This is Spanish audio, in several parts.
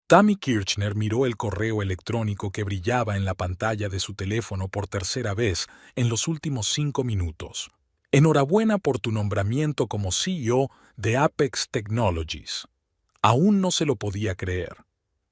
Tammy Kirchner miró el correo electrónico que brillaba en la pantalla de su teléfono por tercera vez en los últimos 5 minutos. Enhorabuena por tu nombramiento como CEO de Apex Technologies. Aún no se lo podía creer.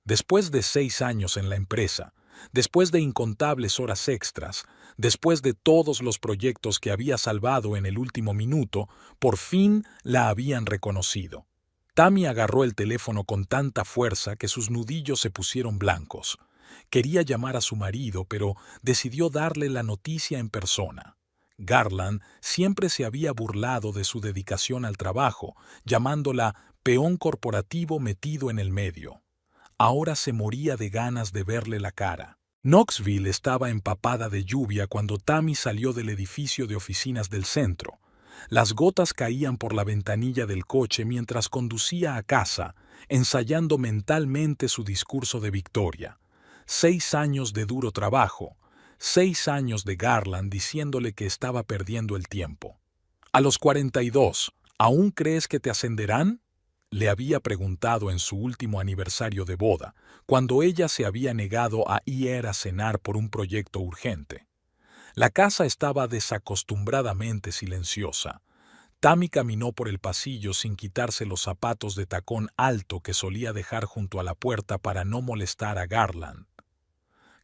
Después de 6 años en la empresa, después de incontables horas extras, después de todos los proyectos que había salvado en el último minuto, por fin la habían reconocido. Tammy agarró el teléfono con tanta fuerza que sus nudillos se pusieron blancos. Quería llamar a su marido, pero decidió darle la noticia en persona. Garland siempre se había burlado de su dedicación al trabajo, llamándola peón corporativo metido en el medio. Ahora se moría de ganas de verle la cara. Knoxville estaba empapada de lluvia cuando Tammy salió del edificio de oficinas del centro. Las gotas caían por la ventanilla del coche mientras conducía a casa, ensayando mentalmente su discurso de victoria. 6 años de duro trabajo, 6 años de Garland diciéndole que estaba perdiendo el tiempo. A los 42, ¿aún crees que te ascenderán?, le había preguntado en su último aniversario de boda, cuando ella se había negado a ir a cenar por un proyecto urgente. La casa estaba desacostumbradamente silenciosa. Tammy caminó por el pasillo sin quitarse los zapatos de tacón alto que solía dejar junto a la puerta para no molestar a Garland.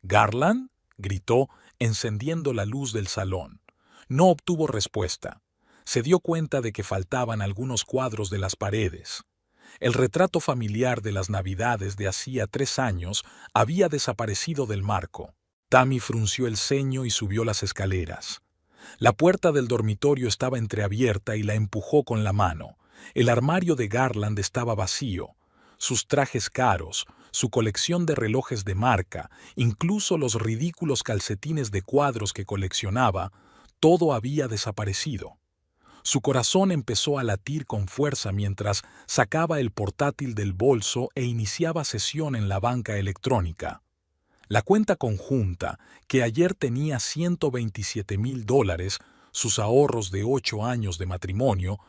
¿Garland?, gritó, encendiendo la luz del salón. No obtuvo respuesta. Se dio cuenta de que faltaban algunos cuadros de las paredes. El retrato familiar de las Navidades de hacía 3 años había desaparecido del marco. Tammy frunció el ceño y subió las escaleras. La puerta del dormitorio estaba entreabierta y la empujó con la mano. El armario de Garland estaba vacío. Sus trajes caros, su colección de relojes de marca, incluso los ridículos calcetines de cuadros que coleccionaba, todo había desaparecido. Su corazón empezó a latir con fuerza mientras sacaba el portátil del bolso e iniciaba sesión en la banca electrónica. La cuenta conjunta, que ayer tenía $127,000, sus ahorros de 8 años de matrimonio,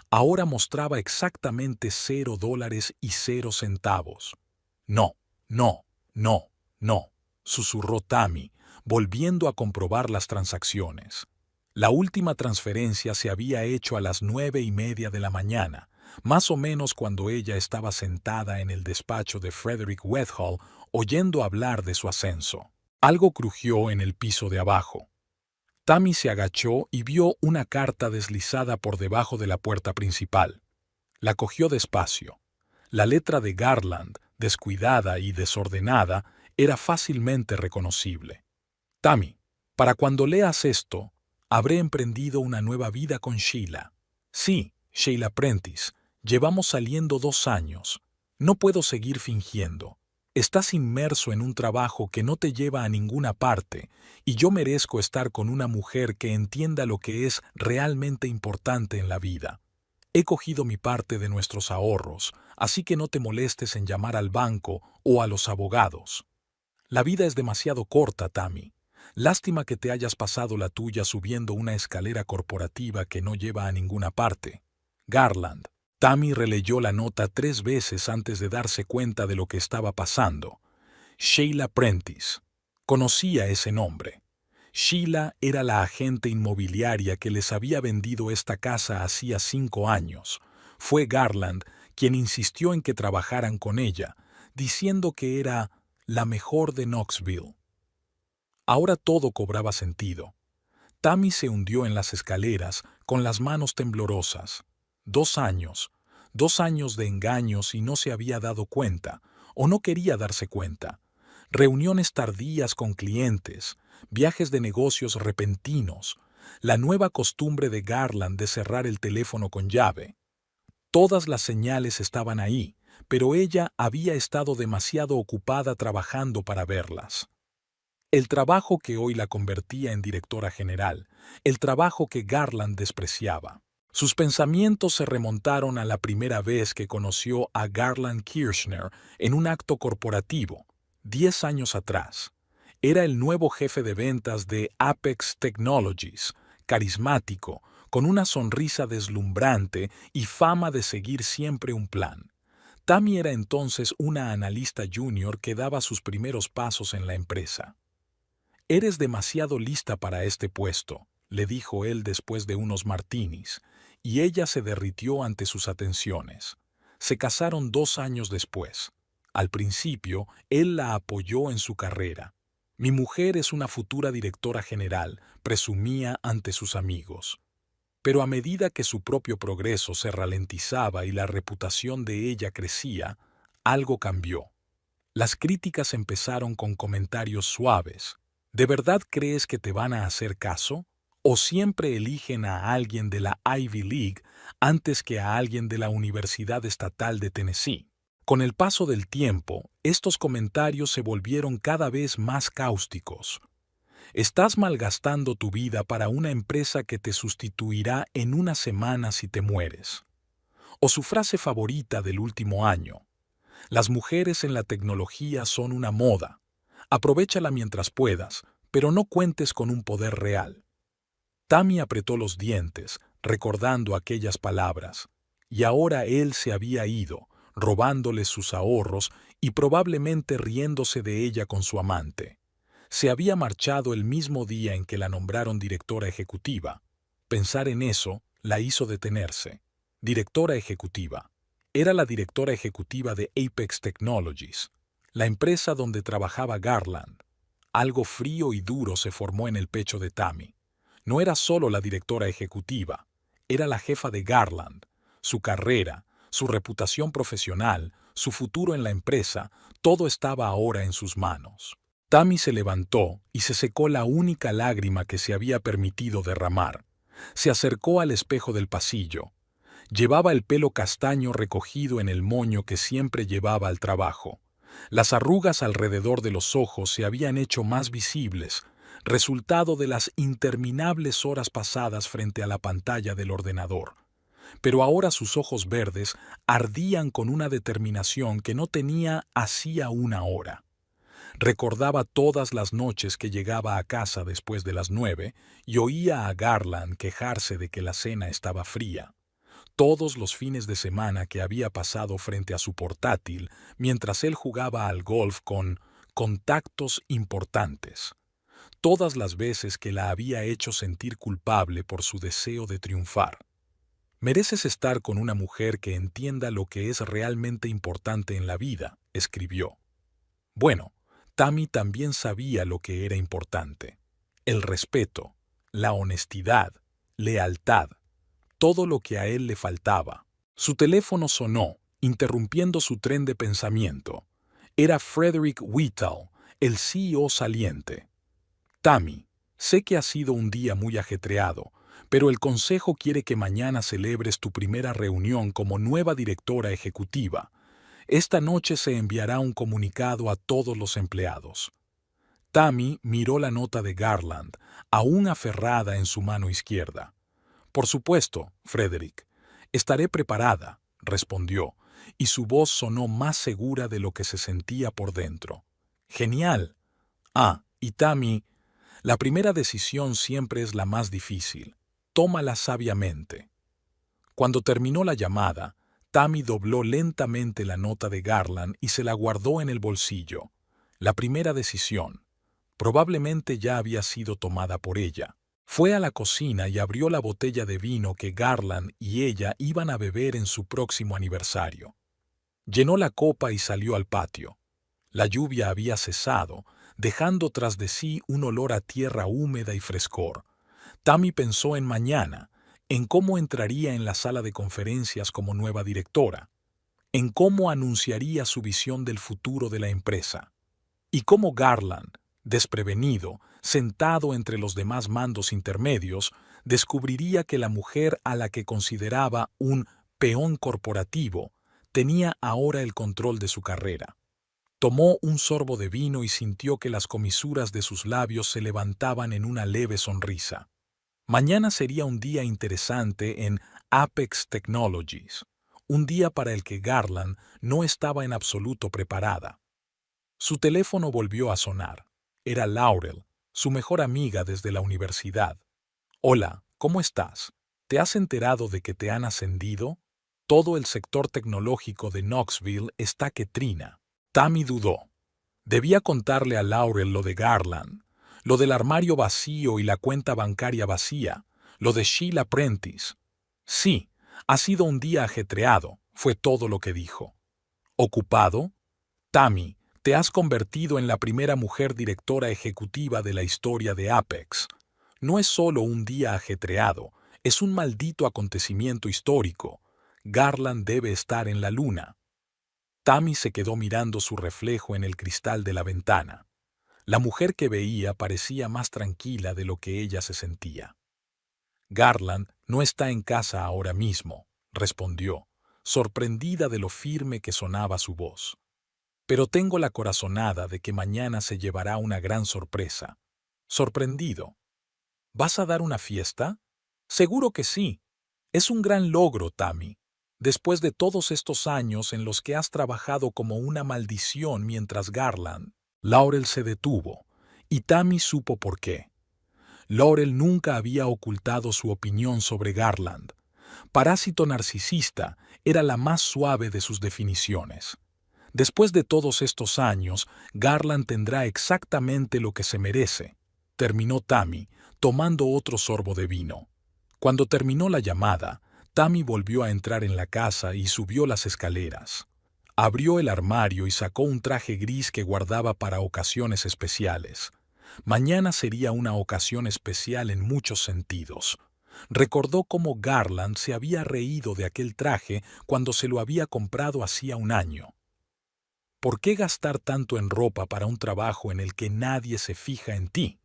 ahora mostraba exactamente $0 y 0 centavos. No, no, no, no, susurró Tammy, volviendo a comprobar las transacciones. La última transferencia se había hecho a las 9:30 de la mañana, más o menos cuando ella estaba sentada en el despacho de Frederick Wethall oyendo hablar de su ascenso. Algo crujió en el piso de abajo. Tammy se agachó y vio una carta deslizada por debajo de la puerta principal. La cogió despacio. La letra de Garland, descuidada y desordenada, era fácilmente reconocible. Tammy, para cuando leas esto, habré emprendido una nueva vida con Sheila. Sí, Sheila Prentice, llevamos saliendo 2 años. No puedo seguir fingiendo. Estás inmerso en un trabajo que no te lleva a ninguna parte, y yo merezco estar con una mujer que entienda lo que es realmente importante en la vida. He cogido mi parte de nuestros ahorros, así que no te molestes en llamar al banco o a los abogados. La vida es demasiado corta, Tammy. Lástima que te hayas pasado la tuya subiendo una escalera corporativa que no lleva a ninguna parte. Garland. Tammy releyó la nota 3 veces antes de darse cuenta de lo que estaba pasando. Sheila Prentice. Conocía ese nombre. Sheila era la agente inmobiliaria que les había vendido esta casa hacía 5 años. Fue Garland quien insistió en que trabajaran con ella, diciendo que era la mejor de Knoxville. Ahora todo cobraba sentido. Tammy se hundió en las escaleras con las manos temblorosas. 2 años, 2 años de engaños y no se había dado cuenta, o no quería darse cuenta. Reuniones tardías con clientes, viajes de negocios repentinos, la nueva costumbre de Garland de cerrar el teléfono con llave. Todas las señales estaban ahí, pero ella había estado demasiado ocupada trabajando para verlas. El trabajo que hoy la convertía en directora general, el trabajo que Garland despreciaba. Sus pensamientos se remontaron a la primera vez que conoció a Garland Kirchner en un acto corporativo, 10 años atrás. Era el nuevo jefe de ventas de Apex Technologies, carismático, con una sonrisa deslumbrante y fama de seguir siempre un plan. Tammy era entonces una analista junior que daba sus primeros pasos en la empresa. «Eres demasiado lista para este puesto», le dijo él después de unos martinis, y ella se derritió ante sus atenciones. Se casaron 2 años después. Al principio, él la apoyó en su carrera. «Mi mujer es una futura directora general», presumía ante sus amigos. Pero a medida que su propio progreso se ralentizaba y la reputación de ella crecía, algo cambió. Las críticas empezaron con comentarios suaves. ¿De verdad crees que te van a hacer caso? ¿O siempre eligen a alguien de la Ivy League antes que a alguien de la Universidad Estatal de Tennessee? Con el paso del tiempo, estos comentarios se volvieron cada vez más cáusticos. Estás malgastando tu vida para una empresa que te sustituirá en una semana si te mueres. O su frase favorita del último año: las mujeres en la tecnología son una moda. Aprovéchala mientras puedas, pero no cuentes con un poder real. Tammy apretó los dientes, recordando aquellas palabras, y ahora él se había ido, robándole sus ahorros y probablemente riéndose de ella con su amante. Se había marchado el mismo día en que la nombraron directora ejecutiva. Pensar en eso la hizo detenerse. Directora ejecutiva. Era la directora ejecutiva de Apex Technologies, la empresa donde trabajaba Garland. Algo frío y duro se formó en el pecho de Tammy. No era solo la directora ejecutiva, era la jefa de Garland. Su carrera, su reputación profesional, su futuro en la empresa, todo estaba ahora en sus manos. Tammy se levantó y se secó la única lágrima que se había permitido derramar. Se acercó al espejo del pasillo. Llevaba el pelo castaño recogido en el moño que siempre llevaba al trabajo. Las arrugas alrededor de los ojos se habían hecho más visibles, resultado de las interminables horas pasadas frente a la pantalla del ordenador. Pero ahora sus ojos verdes ardían con una determinación que no tenía hacía una hora. Recordaba todas las noches que llegaba a casa después de las 9 y oía a Garland quejarse de que la cena estaba fría. Todos los fines de semana que había pasado frente a su portátil mientras él jugaba al golf con contactos importantes. Todas las veces que la había hecho sentir culpable por su deseo de triunfar. «Mereces estar con una mujer que entienda lo que es realmente importante en la vida», escribió. Bueno, Tammy también sabía lo que era importante. El respeto, la honestidad, lealtad, todo lo que a él le faltaba. Su teléfono sonó, interrumpiendo su tren de pensamiento. Era Frederick Whittle, el CEO saliente. «Tammy, sé que ha sido un día muy ajetreado, pero el consejo quiere que mañana celebres tu primera reunión como nueva directora ejecutiva. Esta noche se enviará un comunicado a todos los empleados». Tammy miró la nota de Garland, aún aferrada en su mano izquierda. «Por supuesto, Frederick. Estaré preparada», respondió, y su voz sonó más segura de lo que se sentía por dentro. «Genial. Y Tammy, la primera decisión siempre es la más difícil. Tómala sabiamente». Cuando terminó la llamada, Tammy dobló lentamente la nota de Garland y se la guardó en el bolsillo. La primera decisión. Probablemente ya había sido tomada por ella. Fue a la cocina y abrió la botella de vino que Garland y ella iban a beber en su próximo aniversario. Llenó la copa y salió al patio. La lluvia había cesado, dejando tras de sí un olor a tierra húmeda y frescor. Tammy pensó en mañana, en cómo entraría en la sala de conferencias como nueva directora, en cómo anunciaría su visión del futuro de la empresa, y cómo Garland, desprevenido, sentado entre los demás mandos intermedios, descubriría que la mujer a la que consideraba un peón corporativo tenía ahora el control de su carrera. Tomó un sorbo de vino y sintió que las comisuras de sus labios se levantaban en una leve sonrisa. Mañana sería un día interesante en Apex Technologies, un día para el que Garland no estaba en absoluto preparada. Su teléfono volvió a sonar. Era Laurel, su mejor amiga desde la universidad. «Hola, ¿cómo estás? ¿Te has enterado de que te han ascendido? Todo el sector tecnológico de Knoxville está que trina. Tammy dudó. Debía contarle a Laurel lo de Garland, lo del armario vacío y la cuenta bancaria vacía, lo de Sheila Prentice. Sí, ha sido un día ajetreado, fue todo lo que dijo. ¿Ocupado? Tammy, te has convertido en la primera mujer directora ejecutiva de la historia de Apex. No es solo un día ajetreado, es un maldito acontecimiento histórico. Garland debe estar en la luna. Tammy se quedó mirando su reflejo en el cristal de la ventana. La mujer que veía parecía más tranquila de lo que ella se sentía. Garland no está en casa ahora mismo, respondió, sorprendida de lo firme que sonaba su voz. Pero tengo la corazonada de que mañana se llevará una gran sorpresa. Sorprendido. ¿Vas a dar una fiesta? Seguro que sí. Es un gran logro, Tammy. Después de todos estos años en los que has trabajado como una maldición mientras Garland... Laurel se detuvo, y Tammy supo por qué. Laurel nunca había ocultado su opinión sobre Garland. Parásito narcisista era la más suave de sus definiciones. Después de todos estos años, Garland tendrá exactamente lo que se merece, terminó Tammy, tomando otro sorbo de vino. Cuando terminó la llamada, Tammy volvió a entrar en la casa y subió las escaleras. Abrió el armario y sacó un traje gris que guardaba para ocasiones especiales. Mañana sería una ocasión especial en muchos sentidos. Recordó cómo Garland se había reído de aquel traje cuando se lo había comprado hacía un año. ¿Por qué gastar tanto en ropa para un trabajo en el que nadie se fija en ti?,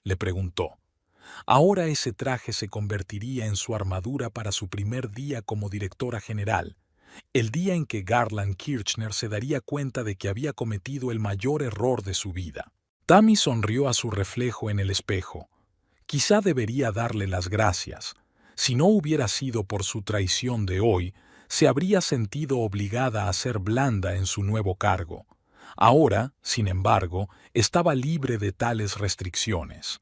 le preguntó. Ahora ese traje se convertiría en su armadura para su primer día como directora general, el día en que Garland Kirchner se daría cuenta de que había cometido el mayor error de su vida. Tammy sonrió a su reflejo en el espejo. Quizá debería darle las gracias. Si no hubiera sido por su traición de hoy, se habría sentido obligada a ser blanda en su nuevo cargo. Ahora, sin embargo, estaba libre de tales restricciones.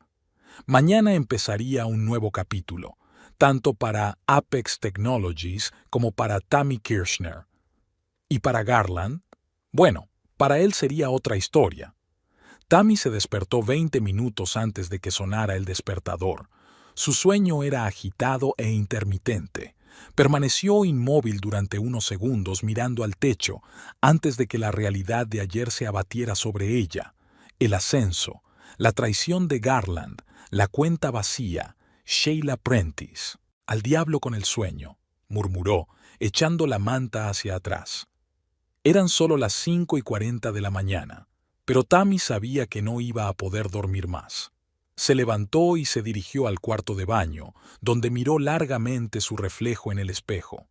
Mañana empezaría un nuevo capítulo, tanto para Apex Technologies como para Tammy Kirchner. ¿Y para Garland? Bueno, para él sería otra historia. Tammy se despertó 20 minutos antes de que sonara el despertador. Su sueño era agitado e intermitente. Permaneció inmóvil durante unos segundos mirando al techo antes de que la realidad de ayer se abatiera sobre ella. El ascenso, la traición de Garland, la cuenta vacía, Sheila Prentice. Al diablo con el sueño, murmuró, echando la manta hacia atrás. Eran solo las 5:40 de la mañana, pero Tammy sabía que no iba a poder dormir más. Se levantó y se dirigió al cuarto de baño, donde miró largamente su reflejo en el espejo.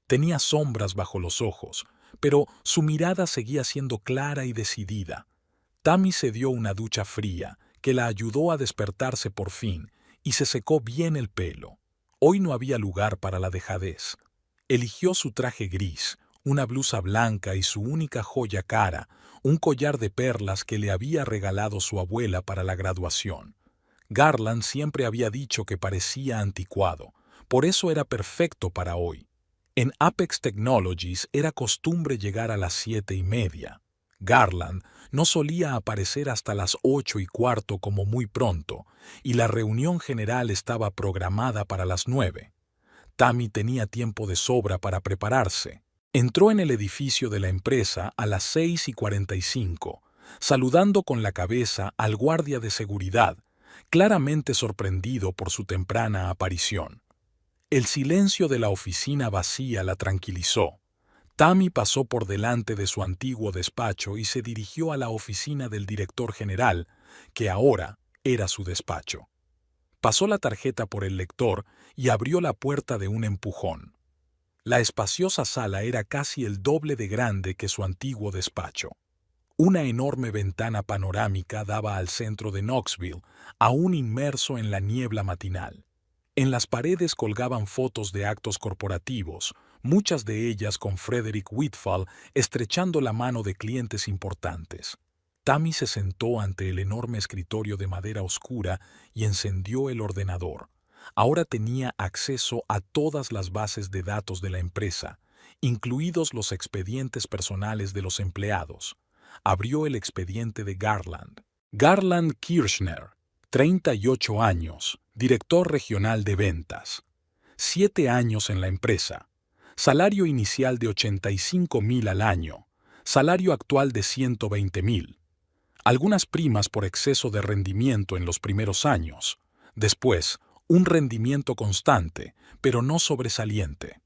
Tenía sombras bajo los ojos, pero su mirada seguía siendo clara y decidida. Tammy se dio una ducha fría, que la ayudó a despertarse por fin, y se secó bien el pelo. Hoy no había lugar para la dejadez. Eligió su traje gris, una blusa blanca y su única joya cara, un collar de perlas que le había regalado su abuela para la graduación. Garland siempre había dicho que parecía anticuado, por eso era perfecto para hoy. En Apex Technologies era costumbre llegar a las 7:30. Garland no solía aparecer hasta las 8:15 como muy pronto, y la reunión general estaba programada para las 9. Tammy tenía tiempo de sobra para prepararse. Entró en el edificio de la empresa a las 6:45, saludando con la cabeza al guardia de seguridad, claramente sorprendido por su temprana aparición. El silencio de la oficina vacía la tranquilizó. Tammy pasó por delante de su antiguo despacho y se dirigió a la oficina del director general, que ahora era su despacho. Pasó la tarjeta por el lector y abrió la puerta de un empujón. La espaciosa sala era casi el doble de grande que su antiguo despacho. Una enorme ventana panorámica daba al centro de Knoxville, aún inmerso en la niebla matinal. En las paredes colgaban fotos de actos corporativos, muchas de ellas con Frederick Whitfall estrechando la mano de clientes importantes. Tammy se sentó ante el enorme escritorio de madera oscura y encendió el ordenador. Ahora tenía acceso a todas las bases de datos de la empresa, incluidos los expedientes personales de los empleados. Abrió el expediente de Garland. Garland Kirchner, 38 años, director regional de ventas. 7 años en la empresa. Salario inicial de 85.000 al año. Salario actual de 120.000. Algunas primas por exceso de rendimiento en los primeros años. Después, un rendimiento constante, pero no sobresaliente.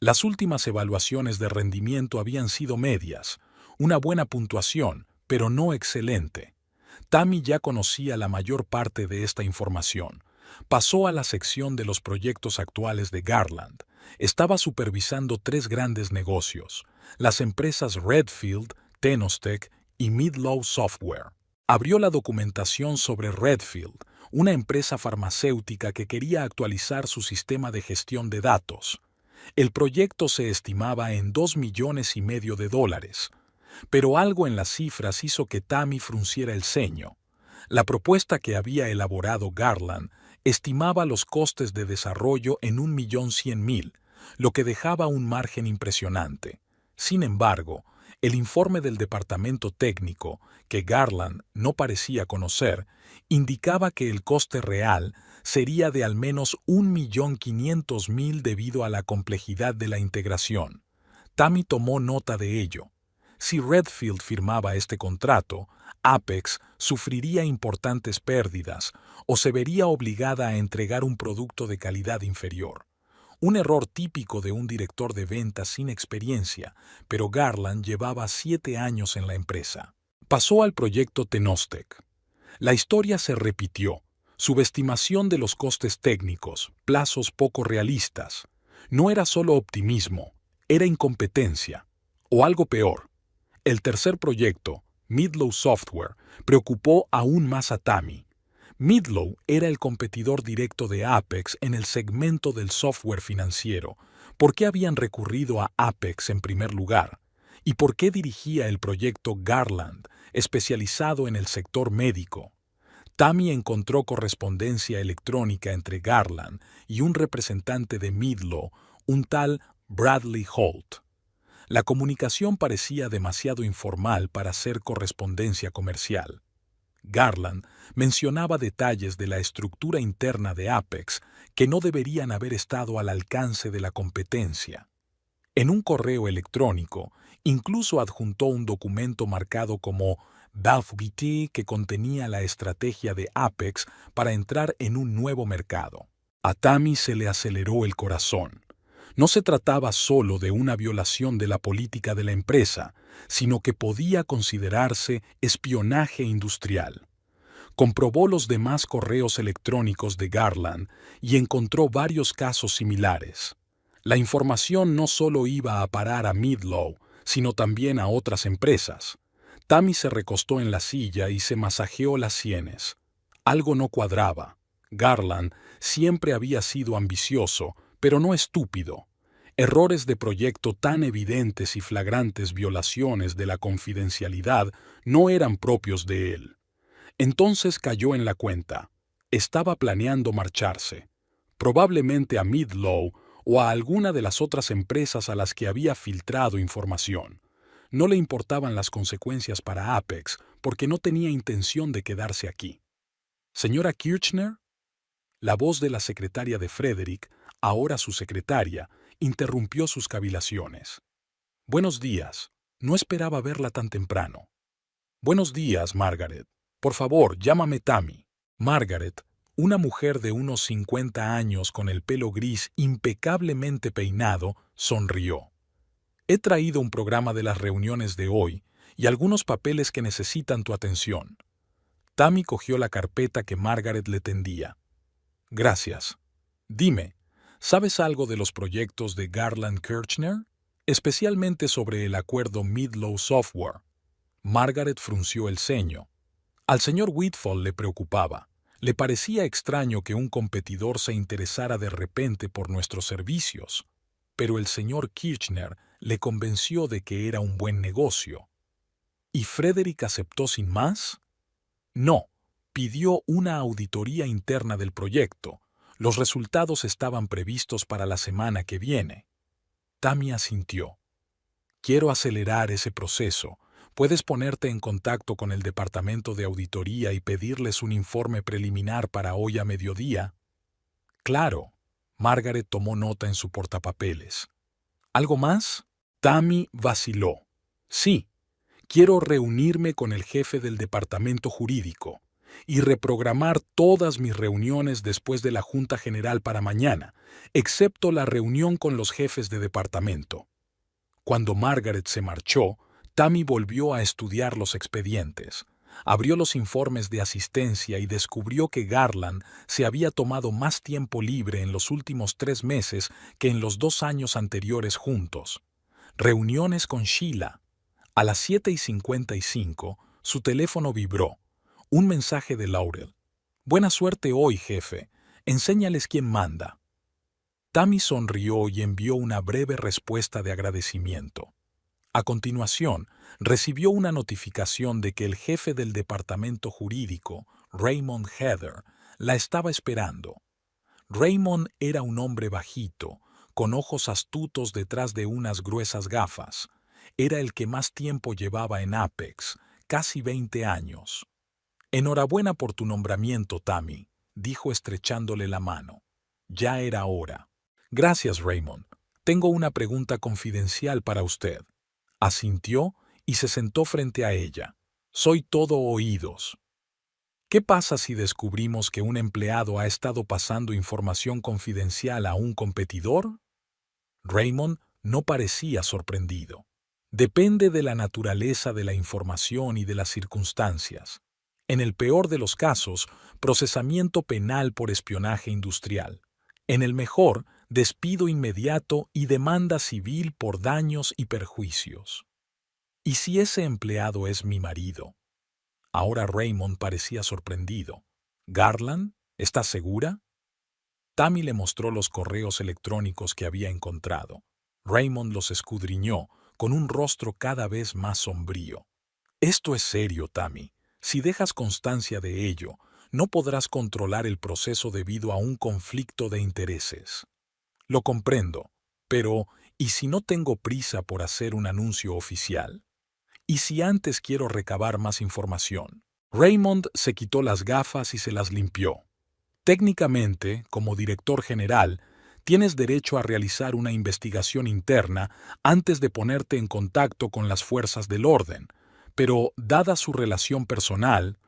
Las últimas evaluaciones de rendimiento habían sido medias, una buena puntuación, pero no excelente. Tammy ya conocía la mayor parte de esta información. Pasó a la sección de los proyectos actuales de Garland. Estaba supervisando 3 grandes negocios, las empresas Redfield, Tenostec y Midlow Software. Abrió la documentación sobre Redfield, una empresa farmacéutica que quería actualizar su sistema de gestión de datos. El proyecto se estimaba en $2,5 millones, pero algo en las cifras hizo que Tammy frunciera el ceño. La propuesta que había elaborado Garland estimaba los costes de desarrollo en $1,100,000, lo que dejaba un margen impresionante. Sin embargo, el informe del departamento técnico, que Garland no parecía conocer, indicaba que el coste real sería de al menos $1,500,000 debido a la complejidad de la integración. Tammy tomó nota de ello. Si Redfield firmaba este contrato, Apex sufriría importantes pérdidas o se vería obligada a entregar un producto de calidad inferior. Un error típico de un director de ventas sin experiencia, pero Garland llevaba 7 años en la empresa. Pasó al proyecto Tenostec. La historia se repitió. Subestimación de los costes técnicos, plazos poco realistas. No era solo optimismo, era incompetencia. O algo peor. El tercer proyecto, Midlow Software, preocupó aún más a Tammy. Midlow era el competidor directo de Apex en el segmento del software financiero. ¿Por qué habían recurrido a Apex en primer lugar? ¿Y por qué dirigía el proyecto Garland, especializado en el sector médico? Tammy encontró correspondencia electrónica entre Garland y un representante de Midlow, un tal Bradley Holt. La comunicación parecía demasiado informal para ser correspondencia comercial. Garland mencionaba detalles de la estructura interna de Apex que no deberían haber estado al alcance de la competencia. En un correo electrónico, incluso adjuntó un documento marcado como BAFGT que contenía la estrategia de Apex para entrar en un nuevo mercado. A Tammy se le aceleró el corazón. No se trataba solo de una violación de la política de la empresa, sino que podía considerarse espionaje industrial. Comprobó los demás correos electrónicos de Garland y encontró varios casos similares. La información no solo iba a parar a Midlow, sino también a otras empresas. Tammy se recostó en la silla y se masajeó las sienes. Algo no cuadraba. Garland siempre había sido ambicioso, pero no estúpido. Errores de proyecto tan evidentes y flagrantes violaciones de la confidencialidad no eran propios de él. Entonces cayó en la cuenta. Estaba planeando marcharse, probablemente a Midlow o a alguna de las otras empresas a las que había filtrado información. No le importaban las consecuencias para Apex porque no tenía intención de quedarse aquí. ¿Señora Kirchner? La voz de la secretaria de Frederick, ahora su secretaria, interrumpió sus cavilaciones. Buenos días. No esperaba verla tan temprano. Buenos días, Margaret. Por favor, llámame Tammy. Margaret, una mujer de unos 50 años con el pelo gris impecablemente peinado, sonrió. He traído un programa de las reuniones de hoy y algunos papeles que necesitan tu atención. Tammy cogió la carpeta que Margaret le tendía. Gracias. Dime, ¿sabes algo de los proyectos de Garland Kirchner? Especialmente sobre el acuerdo Midlow Software. Margaret frunció el ceño. Al señor Whitfall le preocupaba. Le parecía extraño que un competidor se interesara de repente por nuestros servicios. Pero el señor Kirchner le convenció de que era un buen negocio. ¿Y Frederick aceptó sin más? No, pidió una auditoría interna del proyecto. Los resultados estaban previstos para la semana que viene. Tammy asintió. Quiero acelerar ese proceso. ¿Puedes ponerte en contacto con el departamento de auditoría y pedirles un informe preliminar para hoy a mediodía? Claro. Margaret tomó nota en su portapapeles. ¿Algo más? Tammy vaciló. Sí, quiero reunirme con el jefe del departamento jurídico y reprogramar todas mis reuniones después de la Junta General para mañana, excepto la reunión con los jefes de departamento. Cuando Margaret se marchó, Tammy volvió a estudiar los expedientes. Abrió los informes de asistencia y descubrió que Garland se había tomado más tiempo libre en los últimos 3 meses que en los 2 años anteriores juntos. Reuniones con Sheila. A las 7:55, su teléfono vibró. Un mensaje de Laurel. Buena suerte hoy, jefe. Enséñales quién manda. Tammy sonrió y envió una breve respuesta de agradecimiento. A continuación, recibió una notificación de que el jefe del departamento jurídico, Raymond Heather, la estaba esperando. Raymond era un hombre bajito, con ojos astutos detrás de unas gruesas gafas. Era el que más tiempo llevaba en Apex, casi 20 años. Enhorabuena por tu nombramiento, Tammy, dijo estrechándole la mano. Ya era hora. Gracias, Raymond. Tengo una pregunta confidencial para usted. Asintió y se sentó frente a ella. Soy todo oídos. ¿Qué pasa si descubrimos que un empleado ha estado pasando información confidencial a un competidor? Raymond no parecía sorprendido. Depende de la naturaleza de la información y de las circunstancias. En el peor de los casos, procesamiento penal por espionaje industrial. En el mejor, despido inmediato y demanda civil por daños y perjuicios. ¿Y si ese empleado es mi marido? Ahora Raymond parecía sorprendido. ¿Garland? ¿Estás segura? Tammy le mostró los correos electrónicos que había encontrado. Raymond los escudriñó, con un rostro cada vez más sombrío. Esto es serio, Tammy. Si dejas constancia de ello, no podrás controlar el proceso debido a un conflicto de intereses. Lo comprendo, pero ¿y si no tengo prisa por hacer un anuncio oficial? ¿Y si antes quiero recabar más información? Raymond se quitó las gafas y se las limpió. Técnicamente, como director general, tienes derecho a realizar una investigación interna antes de ponerte en contacto con las fuerzas del orden, pero dada su relación personal,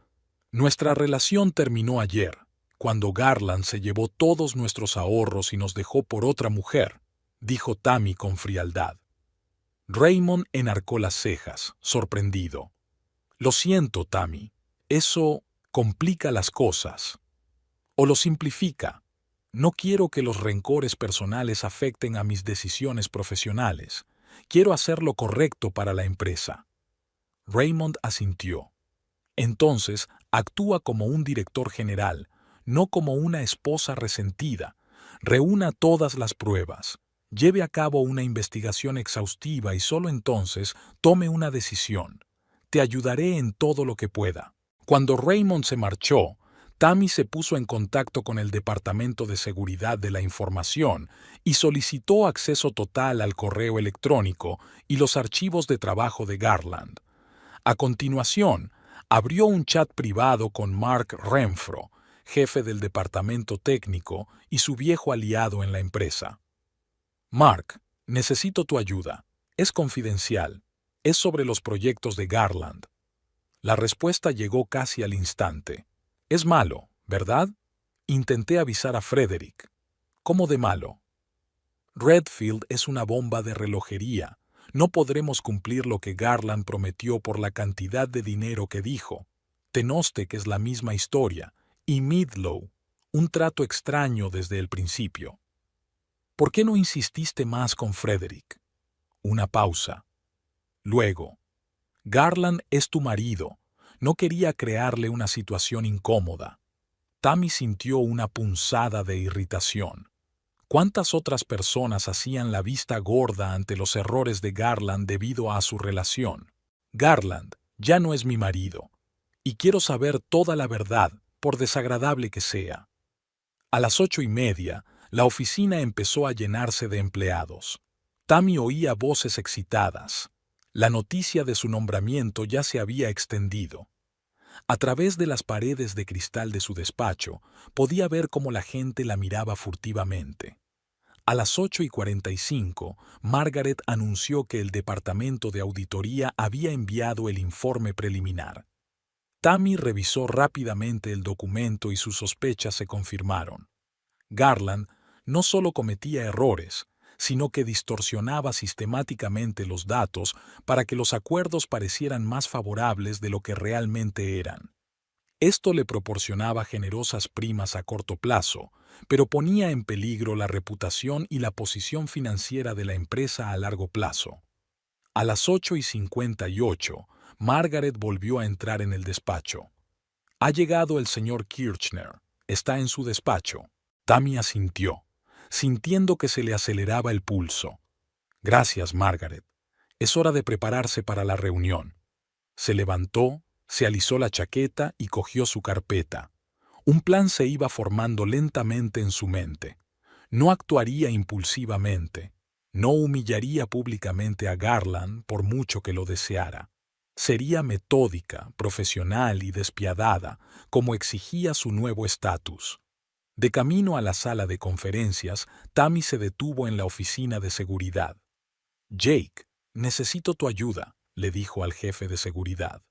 nuestra relación terminó ayer, cuando Garland se llevó todos nuestros ahorros y nos dejó por otra mujer, dijo Tammy con frialdad. Raymond enarcó las cejas, sorprendido. Lo siento, Tammy. Eso complica las cosas. O lo simplifica. No quiero que los rencores personales afecten a mis decisiones profesionales. Quiero hacer lo correcto para la empresa. Raymond asintió. Entonces, actúa como un director general, no como una esposa resentida. Reúna todas las pruebas. Lleve a cabo una investigación exhaustiva y solo entonces tome una decisión. Te ayudaré en todo lo que pueda. Cuando Raymond se marchó, Tammy se puso en contacto con el Departamento de Seguridad de la Información y solicitó acceso total al correo electrónico y los archivos de trabajo de Garland. A continuación, abrió un chat privado con Mark Renfro, jefe del departamento técnico y su viejo aliado en la empresa. Mark, necesito tu ayuda. Es confidencial. Es sobre los proyectos de Garland. La respuesta llegó casi al instante. Es malo, ¿verdad? Intenté avisar a Frederick. ¿Cómo de malo? Redfield es una bomba de relojería. No podremos cumplir lo que Garland prometió por la cantidad de dinero que dijo. Tenostec es la misma historia. Y Midlow, un trato extraño desde el principio. ¿Por qué no insististe más con Frederick? Una pausa. Luego, Garland es tu marido. No quería crearle una situación incómoda. Tammy sintió una punzada de irritación. ¿Cuántas otras personas hacían la vista gorda ante los errores de Garland debido a su relación? Garland ya no es mi marido. Y quiero saber toda la verdad, por desagradable que sea. A las 8:30, la oficina empezó a llenarse de empleados. Tammy oía voces excitadas. La noticia de su nombramiento ya se había extendido. A través de las paredes de cristal de su despacho, podía ver cómo la gente la miraba furtivamente. A las 8:45, Margaret anunció que el departamento de auditoría había enviado el informe preliminar. Tammy revisó rápidamente el documento y sus sospechas se confirmaron. Garland no solo cometía errores, sino que distorsionaba sistemáticamente los datos para que los acuerdos parecieran más favorables de lo que realmente eran. Esto le proporcionaba generosas primas a corto plazo, pero ponía en peligro la reputación y la posición financiera de la empresa a largo plazo. A las 8:58, Margaret volvió a entrar en el despacho. «Ha llegado el señor Kirchner. Está en su despacho». Tammy asintió, sintiendo que se le aceleraba el pulso. «Gracias, Margaret. Es hora de prepararse para la reunión». Se levantó, se alisó la chaqueta y cogió su carpeta. Un plan se iba formando lentamente en su mente. No actuaría impulsivamente. No humillaría públicamente a Garland por mucho que lo deseara. Sería metódica, profesional y despiadada, como exigía su nuevo estatus. De camino a la sala de conferencias, Tammy se detuvo en la oficina de seguridad. «Jake, necesito tu ayuda», le dijo al jefe de seguridad.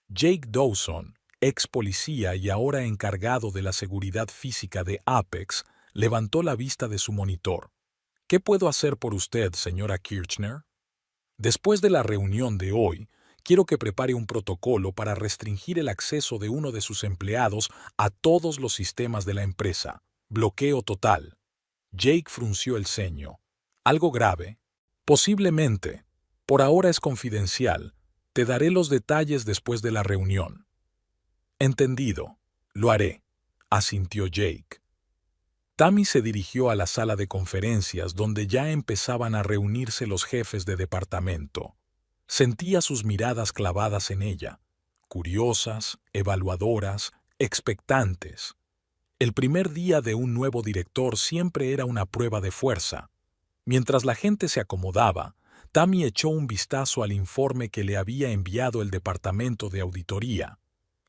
Jake Dawson, ex policía y ahora encargado de la seguridad física de Apex, levantó la vista de su monitor. «¿Qué puedo hacer por usted, señora Kirchner?» «Después de la reunión de hoy, quiero que prepare un protocolo para restringir el acceso de uno de sus empleados a todos los sistemas de la empresa. Bloqueo total». Jake frunció el ceño. «¿Algo grave?» «Posiblemente. Por ahora es confidencial. Te daré los detalles después de la reunión». «Entendido. Lo haré», asintió Jake. Tammy se dirigió a la sala de conferencias donde ya empezaban a reunirse los jefes de departamento. Sentía sus miradas clavadas en ella, curiosas, evaluadoras, expectantes. El primer día de un nuevo director siempre era una prueba de fuerza. Mientras la gente se acomodaba, Tammy echó un vistazo al informe que le había enviado el departamento de auditoría.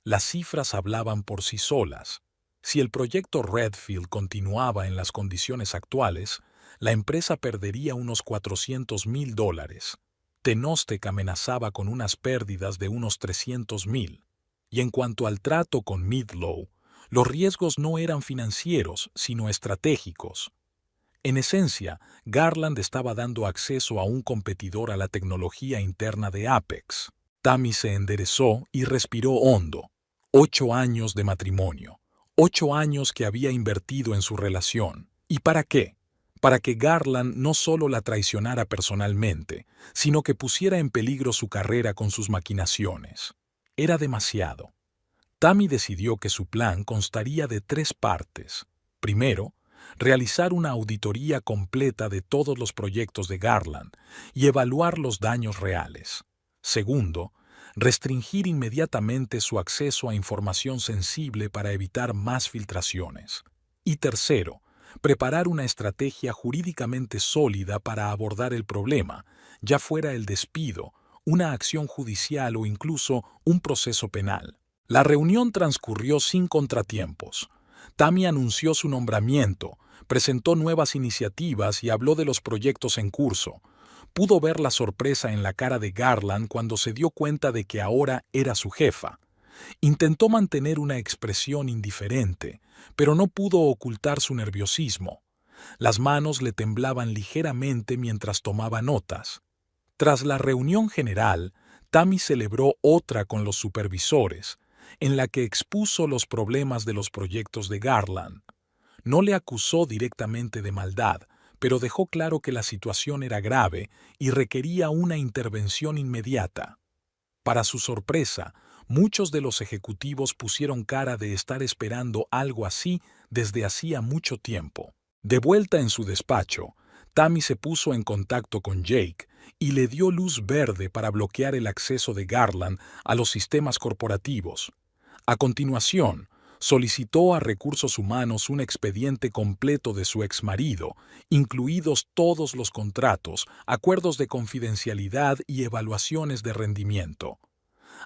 Las cifras hablaban por sí solas. Si el proyecto Redfield continuaba en las condiciones actuales, la empresa perdería unos $400,000. Tenostec amenazaba con unas pérdidas de unos $300,000. Y en cuanto al trato con Midlow, los riesgos no eran financieros, sino estratégicos. En esencia, Garland estaba dando acceso a un competidor a la tecnología interna de Apex. Tammy se enderezó y respiró hondo. 8 años de matrimonio. 8 años que había invertido en su relación. ¿Y para qué? Para que Garland no solo la traicionara personalmente, sino que pusiera en peligro su carrera con sus maquinaciones. Era demasiado. Tammy decidió que su plan constaría de 3 partes. Primero, realizar una auditoría completa de todos los proyectos de Garland y evaluar los daños reales. Segundo, restringir inmediatamente su acceso a información sensible para evitar más filtraciones. Y tercero, preparar una estrategia jurídicamente sólida para abordar el problema, ya fuera el despido, una acción judicial o incluso un proceso penal. La reunión transcurrió sin contratiempos. Tammy anunció su nombramiento, presentó nuevas iniciativas y habló de los proyectos en curso. Pudo ver la sorpresa en la cara de Garland cuando se dio cuenta de que ahora era su jefa. Intentó mantener una expresión indiferente, pero no pudo ocultar su nerviosismo. Las manos le temblaban ligeramente mientras tomaba notas. Tras la reunión general, Tammy celebró otra con los supervisores, en la que expuso los problemas de los proyectos de Garland. No le acusó directamente de maldad, pero dejó claro que la situación era grave y requería una intervención inmediata. Para su sorpresa, muchos de los ejecutivos pusieron cara de estar esperando algo así desde hacía mucho tiempo. De vuelta en su despacho, Tammy se puso en contacto con Jake y le dio luz verde para bloquear el acceso de Garland a los sistemas corporativos. A continuación, Solicitó a Recursos Humanos un expediente completo de su exmarido, incluidos todos los contratos, acuerdos de confidencialidad y evaluaciones de rendimiento.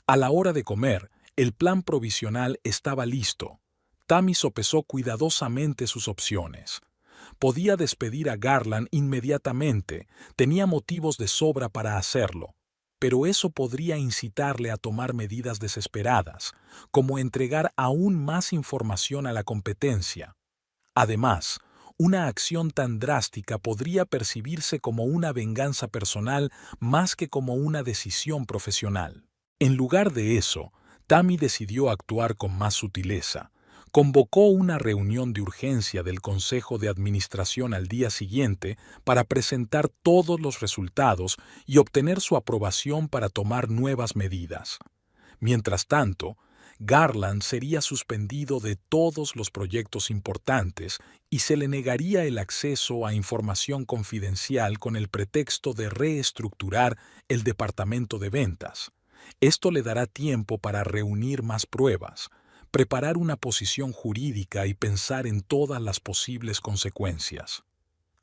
A la hora de comer, el plan provisional estaba listo. Tammy sopesó cuidadosamente sus opciones. Podía despedir a Garland inmediatamente, tenía motivos de sobra para hacerlo, pero eso podría incitarle a tomar medidas desesperadas, como entregar aún más información a la competencia. Además, una acción tan drástica podría percibirse como una venganza personal más que como una decisión profesional. En lugar de eso, Tammy decidió actuar con más sutileza. Convocó una reunión de urgencia del Consejo de Administración al día siguiente para presentar todos los resultados y obtener su aprobación para tomar nuevas medidas. Mientras tanto, Garland sería suspendido de todos los proyectos importantes y se le negaría el acceso a información confidencial con el pretexto de reestructurar el departamento de ventas. Esto le dará tiempo para reunir más pruebas, preparar una posición jurídica y pensar en todas las posibles consecuencias.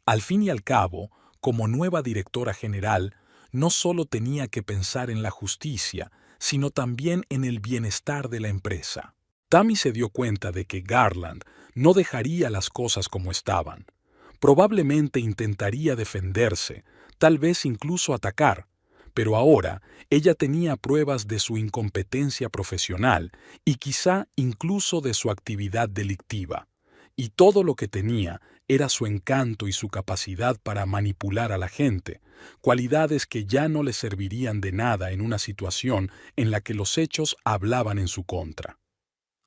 Al fin y al cabo, como nueva directora general, no solo tenía que pensar en la justicia, sino también en el bienestar de la empresa. Tammy se dio cuenta de que Garland no dejaría las cosas como estaban. Probablemente intentaría defenderse, tal vez incluso atacar, pero ahora ella tenía pruebas de su incompetencia profesional y quizá incluso de su actividad delictiva. Y todo lo que tenía era su encanto y su capacidad para manipular a la gente, cualidades que ya no le servirían de nada en una situación en la que los hechos hablaban en su contra.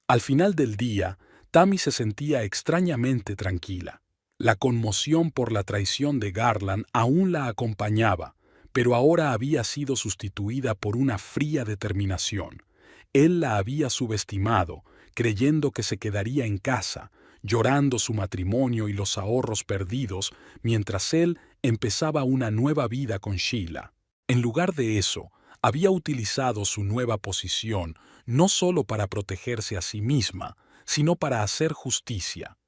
Al final del día, Tammy se sentía extrañamente tranquila. La conmoción por la traición de Garland aún la acompañaba, pero ahora había sido sustituida por una fría determinación. Él la había subestimado, creyendo que se quedaría en casa, llorando su matrimonio y los ahorros perdidos, mientras él empezaba una nueva vida con Sheila. En lugar de eso, había utilizado su nueva posición no solo para protegerse a sí misma, sino para hacer justicia.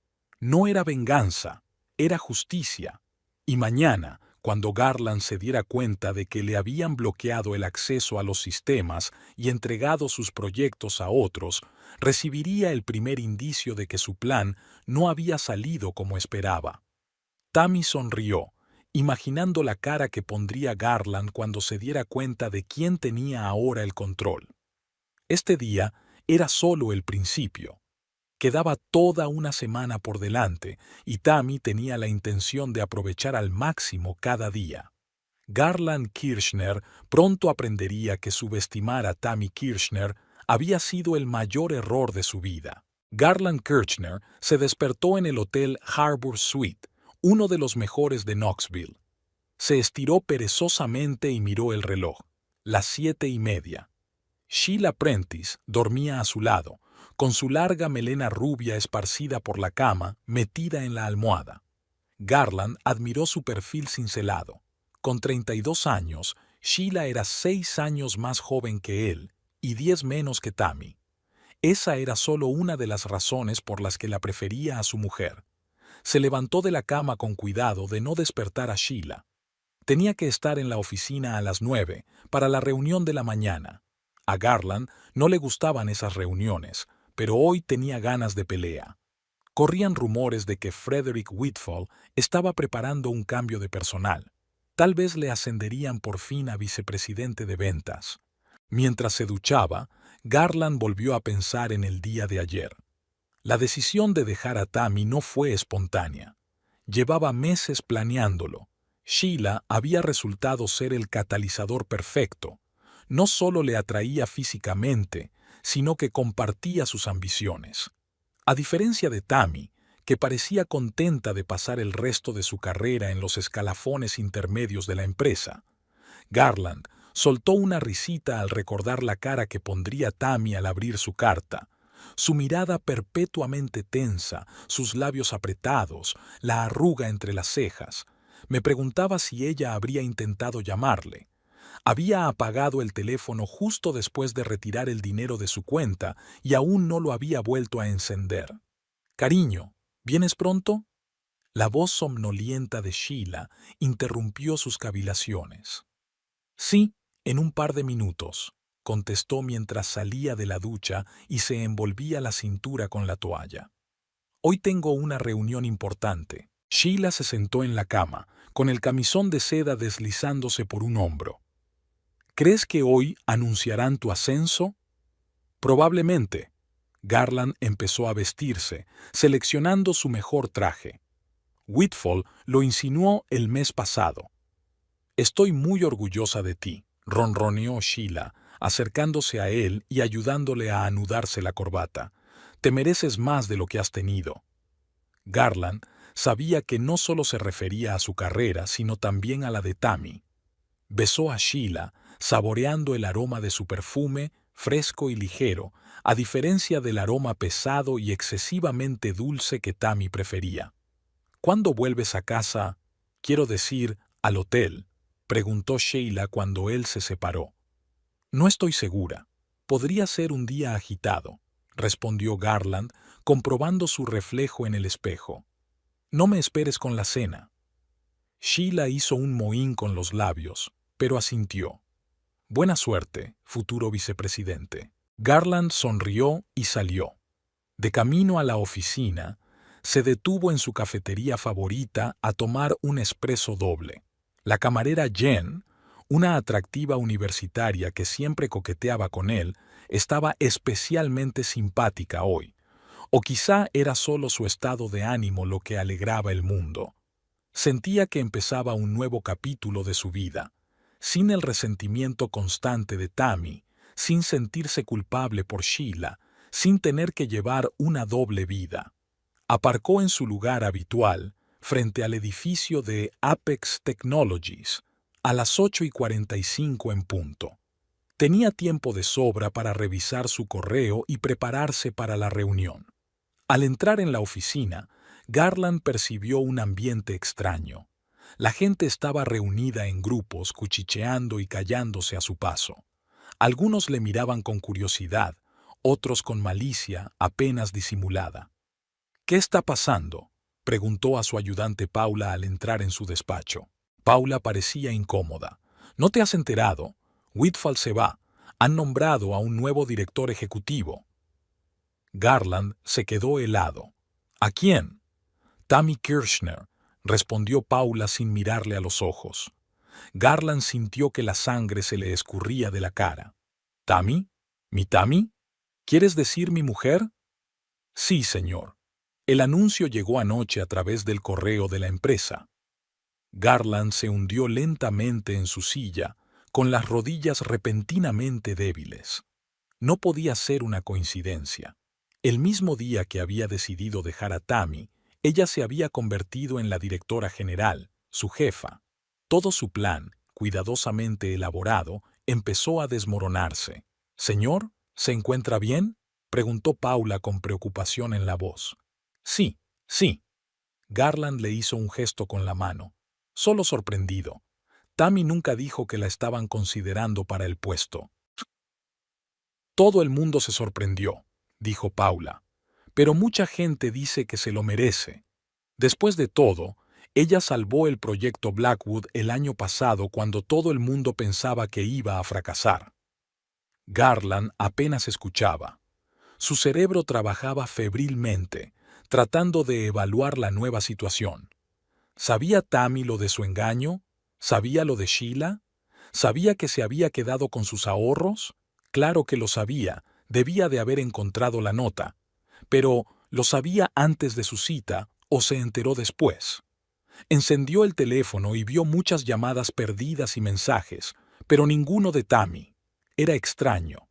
No era venganza, era justicia. Y mañana, cuando Garland se diera cuenta de que le habían bloqueado el acceso a los sistemas y entregado sus proyectos a otros, recibiría el primer indicio de que su plan no había salido como esperaba. Tammy sonrió, imaginando la cara que pondría Garland cuando se diera cuenta de quién tenía ahora el control. Este día era solo el principio. Quedaba toda una semana por delante y Tammy tenía la intención de aprovechar al máximo cada día. Garland Kirchner pronto aprendería que subestimar a Tammy Kirchner había sido el mayor error de su vida. Garland Kirchner se despertó en el Hotel Harbor Suite, uno de los mejores de Knoxville. Se estiró perezosamente y miró el reloj. Las 7:30. Sheila Prentice dormía a su lado, con su larga melena rubia esparcida por la cama, metida en la almohada. Garland admiró su perfil cincelado. Con 32 años, Sheila era 6 años más joven que él y 10 menos que Tammy. Esa era solo una de las razones por las que la prefería a su mujer. Se levantó de la cama con cuidado de no despertar a Sheila. Tenía que estar en la oficina a las 9 para la reunión de la mañana. A Garland no le gustaban esas reuniones, pero hoy tenía ganas de pelea. Corrían rumores de que Frederick Whitfall estaba preparando un cambio de personal. Tal vez le ascenderían por fin a vicepresidente de ventas. Mientras se duchaba, Garland volvió a pensar en el día de ayer. La decisión de dejar a Tammy no fue espontánea. Llevaba meses planeándolo. Sheila había resultado ser el catalizador perfecto. No solo le atraía físicamente, sino que compartía sus ambiciones. A diferencia de Tammy, que parecía contenta de pasar el resto de su carrera en los escalafones intermedios de la empresa, Garland soltó una risita al recordar la cara que pondría Tammy al abrir su carta, su mirada perpetuamente tensa, sus labios apretados, la arruga entre las cejas. Me preguntaba si ella habría intentado llamarle. Había apagado el teléfono justo después de retirar el dinero de su cuenta y aún no lo había vuelto a encender. «Cariño, ¿vienes pronto?». La voz somnolienta de Sheila interrumpió sus cavilaciones. «Sí, en un par de minutos», contestó mientras salía de la ducha y se envolvía la cintura con la toalla. «Hoy tengo una reunión importante». Sheila se sentó en la cama, con el camisón de seda deslizándose por un hombro. «¿Crees que hoy anunciarán tu ascenso?». «Probablemente». Garland empezó a vestirse, seleccionando su mejor traje. Whitfall lo insinuó el mes pasado. «Estoy muy orgullosa de ti», ronroneó Sheila, acercándose a él y ayudándole a anudarse la corbata. «Te mereces más de lo que has tenido». Garland sabía que no solo se refería a su carrera, sino también a la de Tammy. Besó a Sheila, saboreando el aroma de su perfume, fresco y ligero, a diferencia del aroma pesado y excesivamente dulce que Tammy prefería. «¿Cuándo vuelves a casa? Quiero decir, al hotel», preguntó Sheila cuando él se separó. «No estoy segura. Podría ser un día agitado», respondió Garland, comprobando su reflejo en el espejo. «No me esperes con la cena». Sheila hizo un mohín con los labios, pero asintió. «Buena suerte, futuro vicepresidente». Garland sonrió y salió. De camino a la oficina, se detuvo en su cafetería favorita a tomar un espresso doble. La camarera Jen, una atractiva universitaria que siempre coqueteaba con él, estaba especialmente simpática hoy. O quizá era solo su estado de ánimo lo que alegraba el mundo. Sentía que empezaba un nuevo capítulo de su vida, sin el resentimiento constante de Tammy, sin sentirse culpable por Sheila, sin tener que llevar una doble vida. Aparcó en su lugar habitual, frente al edificio de Apex Technologies, a las 8:45 en punto. Tenía tiempo de sobra para revisar su correo y prepararse para la reunión. Al entrar en la oficina, Garland percibió un ambiente extraño. La gente estaba reunida en grupos, cuchicheando y callándose a su paso. Algunos le miraban con curiosidad, otros con malicia apenas disimulada. «¿Qué está pasando?», preguntó a su ayudante Paula al entrar en su despacho. Paula parecía incómoda. «¿No te has enterado? Whitfall se va. Han nombrado a un nuevo director ejecutivo». Garland se quedó helado. «¿A quién?». «Tammy Kirchner», respondió Paula sin mirarle a los ojos. Garland sintió que la sangre se le escurría de la cara. «¿Tammy? ¿Mi Tammy? ¿Quieres decir mi mujer?». «Sí, señor. El anuncio llegó anoche a través del correo de la empresa». Garland se hundió lentamente en su silla, con las rodillas repentinamente débiles. No podía ser una coincidencia. El mismo día que había decidido dejar a Tammy, ella se había convertido en la directora general, su jefa. Todo su plan, cuidadosamente elaborado, empezó a desmoronarse. «Señor, ¿se encuentra bien?», preguntó Paula con preocupación en la voz. «Sí, sí». Garland le hizo un gesto con la mano. Solo sorprendido. Tammy nunca dijo que la estaban considerando para el puesto. «Todo el mundo se sorprendió», dijo Paula. «Pero mucha gente dice que se lo merece. Después de todo, ella salvó el proyecto Blackwood el año pasado cuando todo el mundo pensaba que iba a fracasar». Garland apenas escuchaba. Su cerebro trabajaba febrilmente, tratando de evaluar la nueva situación. ¿Sabía Tammy lo de su engaño? ¿Sabía lo de Sheila? ¿Sabía que se había quedado con sus ahorros? Claro que lo sabía, debía de haber encontrado la nota. Pero, ¿lo sabía antes de su cita o se enteró después? Encendió el teléfono y vio muchas llamadas perdidas y mensajes, pero ninguno de Tammy. Era extraño.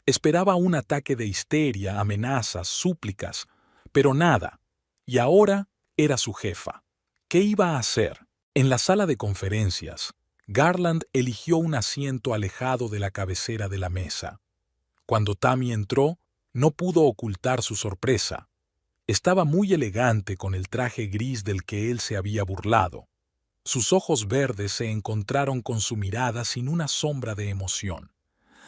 Esperaba un ataque de histeria, amenazas, súplicas, pero nada. Y ahora era su jefa. ¿Qué iba a hacer? En la sala de conferencias, Garland eligió un asiento alejado de la cabecera de la mesa. Cuando Tammy entró, no pudo ocultar su sorpresa. Estaba muy elegante con el traje gris del que él se había burlado. Sus ojos verdes se encontraron con su mirada sin una sombra de emoción.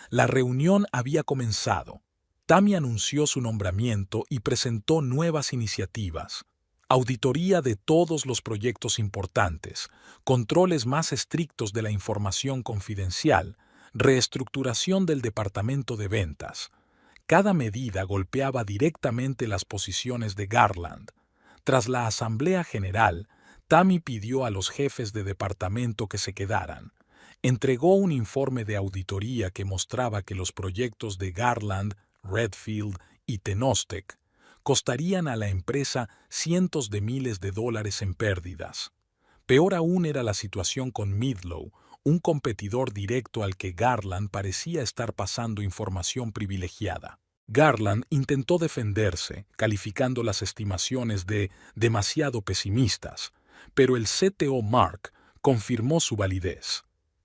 La reunión había comenzado. Tammy anunció su nombramiento y presentó nuevas iniciativas. Auditoría de todos los proyectos importantes, controles más estrictos de la información confidencial, reestructuración del departamento de ventas. Cada medida golpeaba directamente las posiciones de Garland. Tras la Asamblea General, Tammy pidió a los jefes de departamento que se quedaran. Entregó un informe de auditoría que mostraba que los proyectos de Garland, Redfield y Tenostek costarían a la empresa cientos de miles de dólares en pérdidas. Peor aún era la situación con Midlow, un competidor directo al que Garland parecía estar pasando información privilegiada. Garland intentó defenderse, calificando las estimaciones de demasiado pesimistas, pero el CTO Mark confirmó su validez.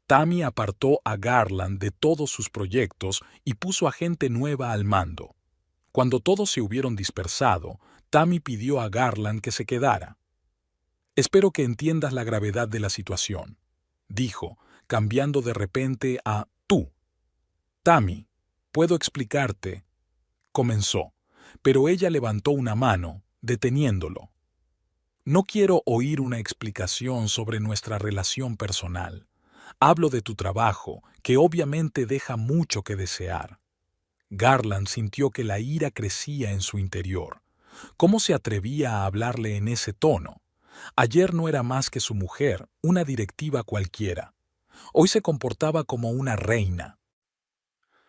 Tammy apartó a Garland de todos sus proyectos y puso a gente nueva al mando. Cuando todos se hubieron dispersado, Tammy pidió a Garland que se quedara. «Espero que entiendas la gravedad de la situación», dijo, cambiando de repente a «tú». «Tammy, puedo explicarte», comenzó, pero ella levantó una mano, deteniéndolo. «No quiero oír una explicación sobre nuestra relación personal. Hablo de tu trabajo, que obviamente deja mucho que desear». Garland sintió que la ira crecía en su interior. ¿Cómo se atrevía a hablarle en ese tono? Ayer no era más que su mujer, una directiva cualquiera. Hoy se comportaba como una reina.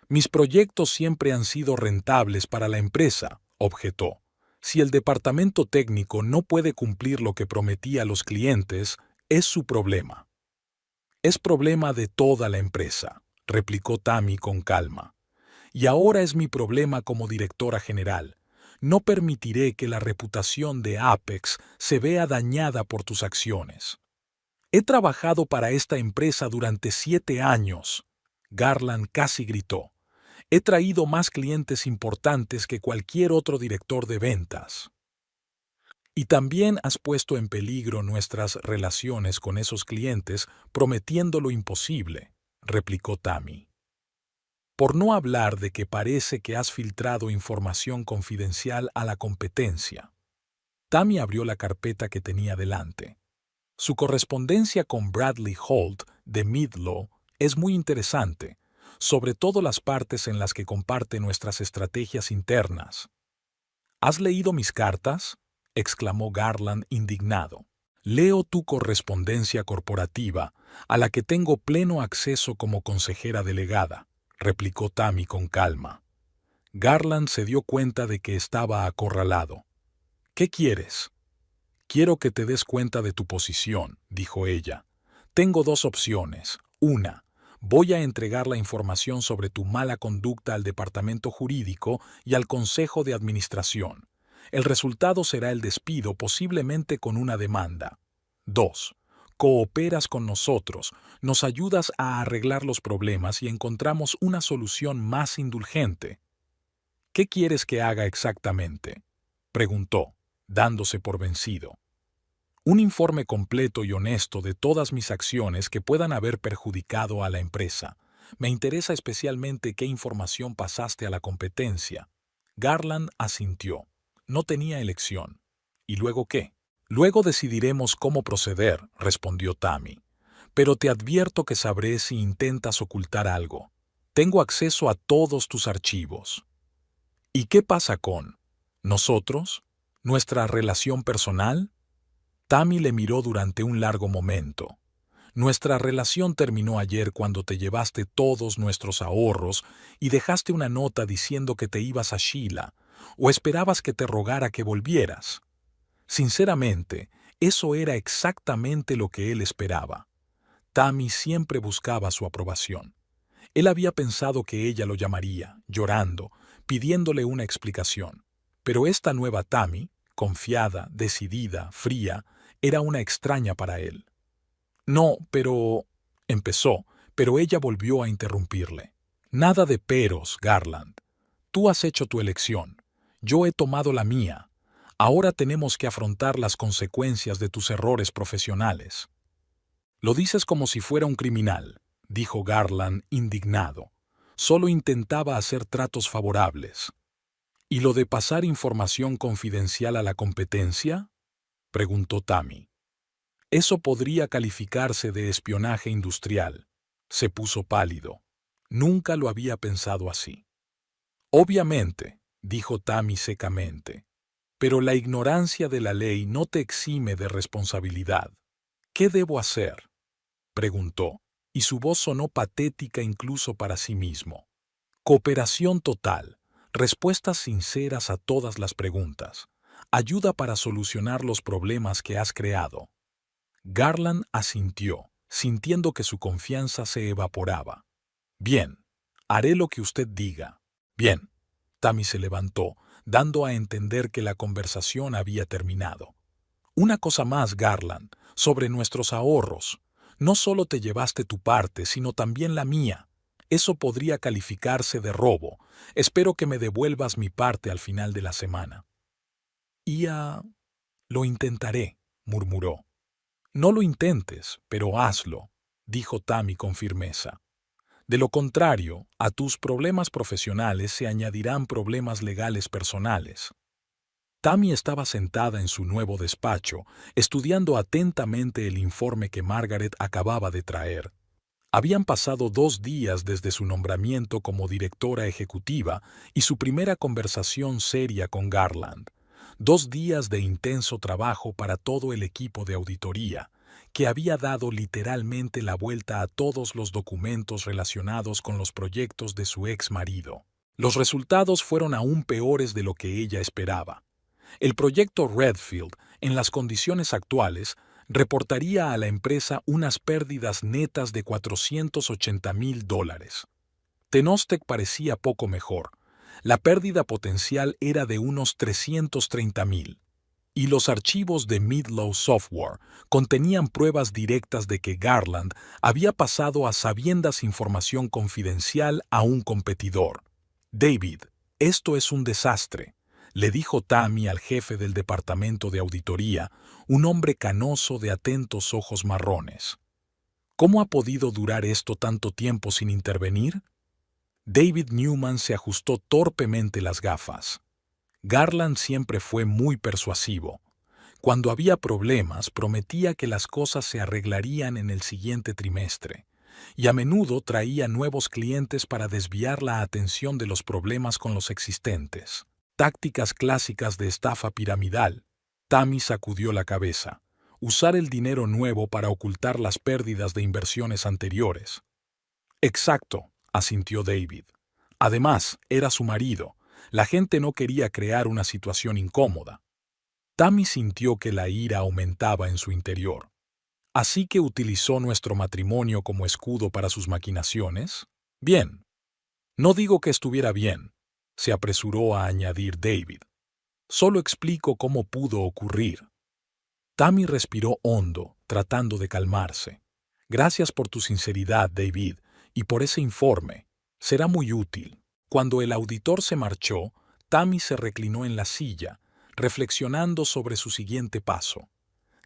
«Mis proyectos siempre han sido rentables para la empresa», objetó. «Si el departamento técnico no puede cumplir lo que prometía a los clientes, es su problema». «Es problema de toda la empresa», replicó Tammy con calma. «Y ahora es mi problema como directora general. No permitiré que la reputación de Apex se vea dañada por tus acciones. He trabajado para esta empresa durante 7 años». Garland casi gritó. «He traído más clientes importantes que cualquier otro director de ventas». «Y también has puesto en peligro nuestras relaciones con esos clientes prometiendo lo imposible», replicó Tammy. «Por no hablar de que parece que has filtrado información confidencial a la competencia». Tammy abrió la carpeta que tenía delante. Su correspondencia con Bradley Holt de Midlow es muy interesante, sobre todo las partes en las que comparte nuestras estrategias internas. «¿Has leído mis cartas?», exclamó Garland indignado. «Leo tu correspondencia corporativa, a la que tengo pleno acceso como consejera delegada», replicó Tammy con calma. Garland se dio cuenta de que estaba acorralado. «¿Qué quieres?» «Quiero que te des cuenta de tu posición», dijo ella. «Tengo 2 opciones. Una, voy a entregar la información sobre tu mala conducta al departamento jurídico y al consejo de administración. El resultado será el despido, posiblemente con una demanda. 2. Cooperas con nosotros, nos ayudas a arreglar los problemas y encontramos una solución más indulgente». «¿Qué quieres que haga exactamente?», preguntó, dándose por vencido. «Un informe completo y honesto de todas mis acciones que puedan haber perjudicado a la empresa. Me interesa especialmente qué información pasaste a la competencia». Garland asintió. No tenía elección. «¿Y luego qué?». «Luego decidiremos cómo proceder», respondió Tammy. «Pero te advierto que sabré si intentas ocultar algo. Tengo acceso a todos tus archivos». «¿Y qué pasa con nosotros? ¿Nuestra relación personal?». Tammy le miró durante un largo momento. «Nuestra relación terminó ayer cuando te llevaste todos nuestros ahorros y dejaste una nota diciendo que te ibas a Sheila, o esperabas que te rogara que volvieras». Sinceramente, eso era exactamente lo que él esperaba. Tammy siempre buscaba su aprobación. Él había pensado que ella lo llamaría, llorando, pidiéndole una explicación. Pero esta nueva Tammy, confiada, decidida, fría, era una extraña para él. «No, pero…», empezó, pero ella volvió a interrumpirle. «Nada de peros, Garland. Tú has hecho tu elección. Yo he tomado la mía. Ahora tenemos que afrontar las consecuencias de tus errores profesionales». Lo dices como si fuera un criminal, dijo Garland indignado. Solo intentaba hacer tratos favorables. ¿Y lo de pasar información confidencial a la competencia? Preguntó Tammy. Eso podría calificarse de espionaje industrial. Se puso pálido. Nunca lo había pensado así. Obviamente, dijo Tammy secamente. Pero la ignorancia de la ley no te exime de responsabilidad. ¿Qué debo hacer?, preguntó, y su voz sonó patética incluso para sí mismo. Cooperación total, respuestas sinceras a todas las preguntas, ayuda para solucionar los problemas que has creado. Garland asintió, sintiendo que su confianza se evaporaba. Bien, haré lo que usted diga. Bien. Tammy se levantó, dando a entender que la conversación había terminado. Una cosa más, Garland, sobre nuestros ahorros. No solo te llevaste tu parte, sino también la mía. Eso podría calificarse de robo. Espero que me devuelvas mi parte al final de la semana. Lo intentaré, murmuró. No lo intentes, pero hazlo, dijo Tammy con firmeza. De lo contrario, a tus problemas profesionales se añadirán problemas legales personales. Tammy estaba sentada en su nuevo despacho, estudiando atentamente el informe que Margaret acababa de traer. Habían pasado 2 días desde su nombramiento como directora ejecutiva y su primera conversación seria con Garland. 2 días de intenso trabajo para todo el equipo de auditoría, que había dado literalmente la vuelta a todos los documentos relacionados con los proyectos de su ex marido. Los resultados fueron aún peores de lo que ella esperaba. El proyecto Redfield, en las condiciones actuales, reportaría a la empresa unas pérdidas netas de $480,000. Tenostec parecía poco mejor. La pérdida potencial era de unos $330,000. Y los archivos de Midlow Software contenían pruebas directas de que Garland había pasado a sabiendas información confidencial a un competidor. David, esto es un desastre, le dijo Tammy al jefe del departamento de auditoría, un hombre canoso de atentos ojos marrones. ¿Cómo ha podido durar esto tanto tiempo sin intervenir? David Newman se ajustó torpemente las gafas. Garland siempre fue muy persuasivo. Cuando había problemas, prometía que las cosas se arreglarían en el siguiente trimestre, y a menudo traía nuevos clientes para desviar la atención de los problemas con los existentes. Tácticas clásicas de estafa piramidal. Tammy sacudió la cabeza. Usar el dinero nuevo para ocultar las pérdidas de inversiones anteriores. Exacto, asintió David. Además, era su marido. La gente no quería crear una situación incómoda. Tammy sintió que la ira aumentaba en su interior. ¿Así que utilizó nuestro matrimonio como escudo para sus maquinaciones? Bien. No digo que estuviera bien, se apresuró a añadir David. Solo explico cómo pudo ocurrir. Tammy respiró hondo, tratando de calmarse. Gracias por tu sinceridad, David, y por ese informe. Será muy útil. Cuando el auditor se marchó, Tammy se reclinó en la silla, reflexionando sobre su siguiente paso.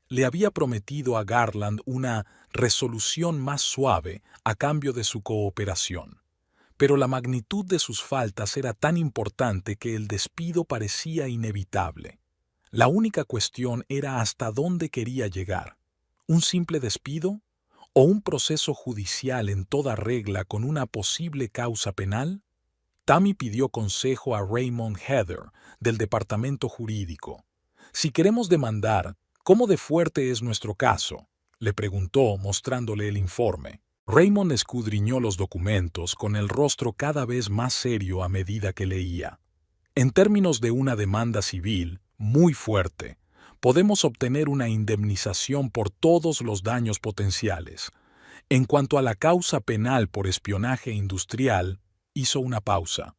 Le había prometido a Garland una resolución más suave a cambio de su cooperación. Pero la magnitud de sus faltas era tan importante que el despido parecía inevitable. La única cuestión era hasta dónde quería llegar. ¿Un simple despido? ¿O un proceso judicial en toda regla con una posible causa penal? Tammy pidió consejo a Raymond Heather, del departamento jurídico. Si queremos demandar, ¿cómo de fuerte es nuestro caso?, le preguntó, mostrándole el informe. Raymond escudriñó los documentos con el rostro cada vez más serio a medida que leía. En términos de una demanda civil, muy fuerte, podemos obtener una indemnización por todos los daños potenciales. En cuanto a la causa penal por espionaje industrial, hizo una pausa.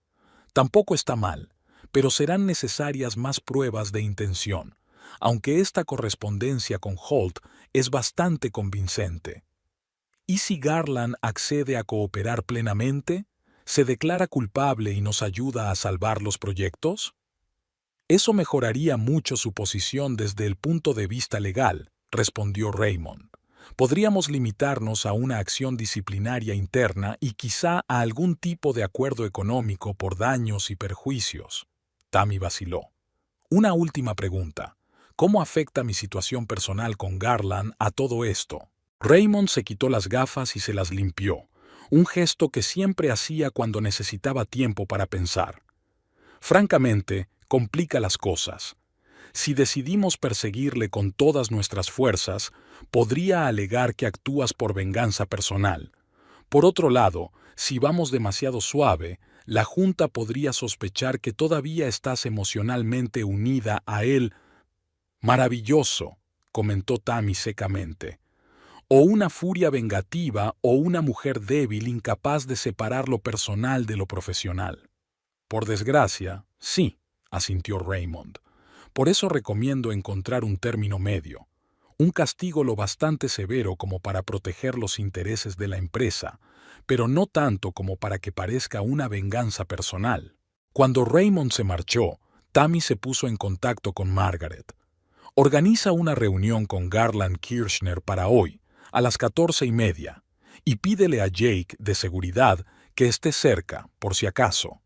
Tampoco está mal, pero serán necesarias más pruebas de intención, aunque esta correspondencia con Holt es bastante convincente. ¿Y si Garland accede a cooperar plenamente? ¿Se declara culpable y nos ayuda a salvar los proyectos? Eso mejoraría mucho su posición desde el punto de vista legal, respondió Raymond. Podríamos limitarnos a una acción disciplinaria interna y quizá a algún tipo de acuerdo económico por daños y perjuicios. Tammy vaciló. Una última pregunta. ¿Cómo afecta mi situación personal con Garland a todo esto? Raymond se quitó las gafas y se las limpió, un gesto que siempre hacía cuando necesitaba tiempo para pensar. Francamente, complica las cosas. Si decidimos perseguirle con todas nuestras fuerzas, podría alegar que actúas por venganza personal. Por otro lado, si vamos demasiado suave, la Junta podría sospechar que todavía estás emocionalmente unida a él. Maravilloso, comentó Tammy secamente. O una furia vengativa o una mujer débil incapaz de separar lo personal de lo profesional. Por desgracia, sí, asintió Raymond. Por eso recomiendo encontrar un término medio, un castigo lo bastante severo como para proteger los intereses de la empresa, pero no tanto como para que parezca una venganza personal. Cuando Raymond se marchó, Tammy se puso en contacto con Margaret. Organiza una reunión con Garland Kirchner para hoy, a las 14:30, y pídele a Jake, de seguridad, que esté cerca, por si acaso.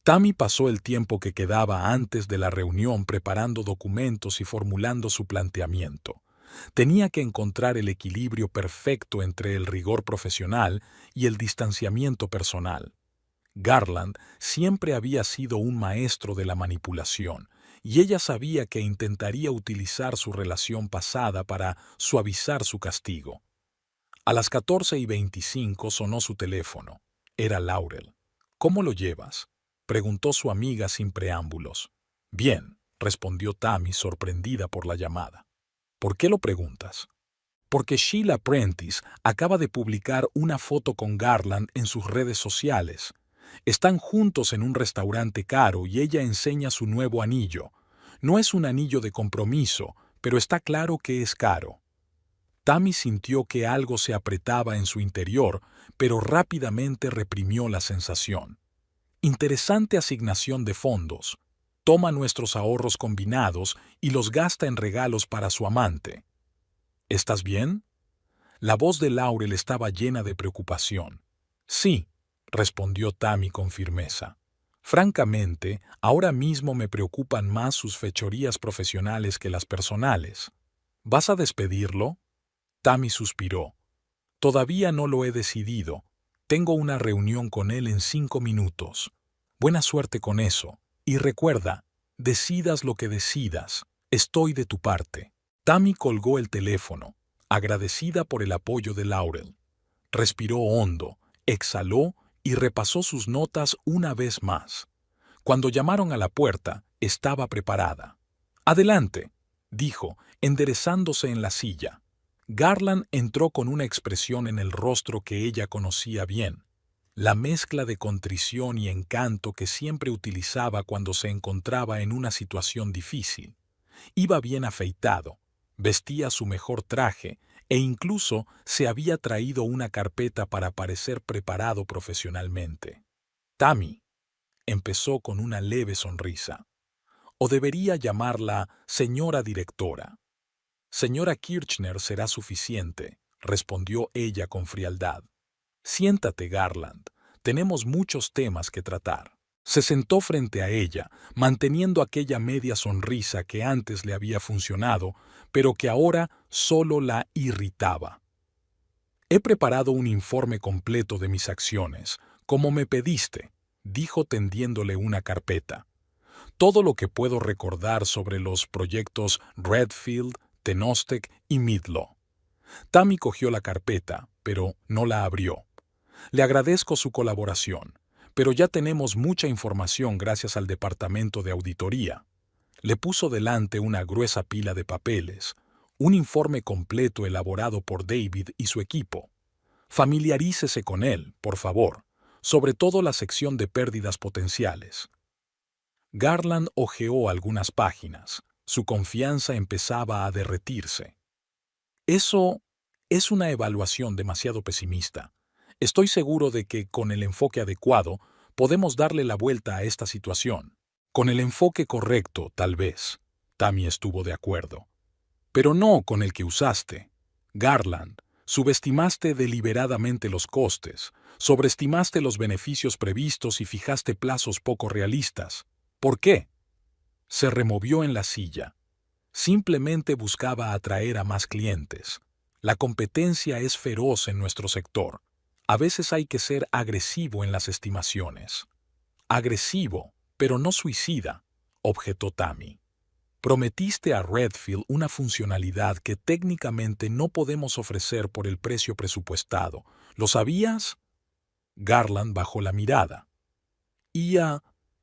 Tammy pasó el tiempo que quedaba antes de la reunión preparando documentos y formulando su planteamiento. Tenía que encontrar el equilibrio perfecto entre el rigor profesional y el distanciamiento personal. Garland siempre había sido un maestro de la manipulación, y ella sabía que intentaría utilizar su relación pasada para suavizar su castigo. A las 14:25 sonó su teléfono. Era Laurel. «¿Cómo lo llevas?», preguntó su amiga sin preámbulos. «Bien», respondió Tammy, sorprendida por la llamada. «¿Por qué lo preguntas?» «Porque Sheila Prentice acaba de publicar una foto con Garland en sus redes sociales. Están juntos en un restaurante caro y ella enseña su nuevo anillo. No es un anillo de compromiso, pero está claro que es caro». Tammy sintió que algo se apretaba en su interior, pero rápidamente reprimió la sensación. «Interesante asignación de fondos. Toma nuestros ahorros combinados y los gasta en regalos para su amante». «¿Estás bien?». La voz de Laurel estaba llena de preocupación. «Sí», respondió Tammy con firmeza. «Francamente, ahora mismo me preocupan más sus fechorías profesionales que las personales». «¿Vas a despedirlo?». Tammy suspiró. «Todavía no lo he decidido. Tengo una reunión con él en 5 minutos. Buena suerte con eso. Y recuerda, decidas lo que decidas, estoy de tu parte». Tammy colgó el teléfono, agradecida por el apoyo de Laurel. Respiró hondo, exhaló y repasó sus notas una vez más. Cuando llamaron a la puerta, estaba preparada. «Adelante», dijo, enderezándose en la silla. Garland entró con una expresión en el rostro que ella conocía bien, la mezcla de contrición y encanto que siempre utilizaba cuando se encontraba en una situación difícil. Iba bien afeitado, vestía su mejor traje e incluso se había traído una carpeta para parecer preparado profesionalmente. «Tammy», empezó con una leve sonrisa. «O debería llamarla señora directora». «Señora Kirchner será suficiente», respondió ella con frialdad. «Siéntate, Garland. Tenemos muchos temas que tratar». Se sentó frente a ella, manteniendo aquella media sonrisa que antes le había funcionado, pero que ahora solo la irritaba. «He preparado un informe completo de mis acciones, como me pediste», dijo tendiéndole una carpeta. «Todo lo que puedo recordar sobre los proyectos Redfield, Tenostec y Midlaw». Tammy cogió la carpeta, pero no la abrió. «Le agradezco su colaboración, pero ya tenemos mucha información gracias al departamento de auditoría». Le puso delante una gruesa pila de papeles, un informe completo elaborado por David y su equipo. «Familiarícese con él, por favor, sobre todo la sección de pérdidas potenciales». Garland hojeó algunas páginas. Su confianza empezaba a derretirse. «Eso es una evaluación demasiado pesimista. Estoy seguro de que, con el enfoque adecuado, podemos darle la vuelta a esta situación». «Con el enfoque correcto, tal vez», Tammy estuvo de acuerdo. «Pero no con el que usaste». Garland, subestimaste deliberadamente los costes, sobreestimaste los beneficios previstos y fijaste plazos poco realistas. ¿Por qué? Se removió en la silla. Simplemente buscaba atraer a más clientes. La competencia es feroz en nuestro sector. A veces hay que ser agresivo en las estimaciones. Agresivo, pero no suicida, objetó Tammy. Prometiste a Redfield una funcionalidad que técnicamente no podemos ofrecer por el precio presupuestado. ¿Lo sabías? Garland bajó la mirada. IA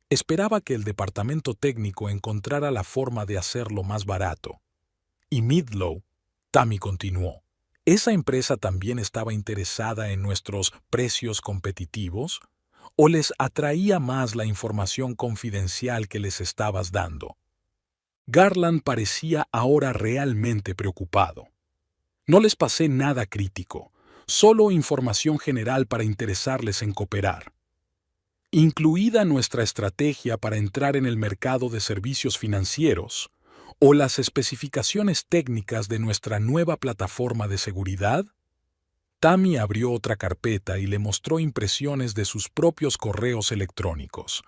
esperaba que el departamento técnico encontrara la forma de hacerlo más barato. Y Midlow, Tammy continuó, ¿esa empresa también estaba interesada en nuestros precios competitivos? ¿O les atraía más la información confidencial que les estabas dando? Garland parecía ahora realmente preocupado. No les pasé nada crítico, solo información general para interesarles en cooperar. Incluida nuestra estrategia para entrar en el mercado de servicios financieros, o las especificaciones técnicas de nuestra nueva plataforma de seguridad. Tammy abrió otra carpeta y le mostró impresiones de sus propios correos electrónicos.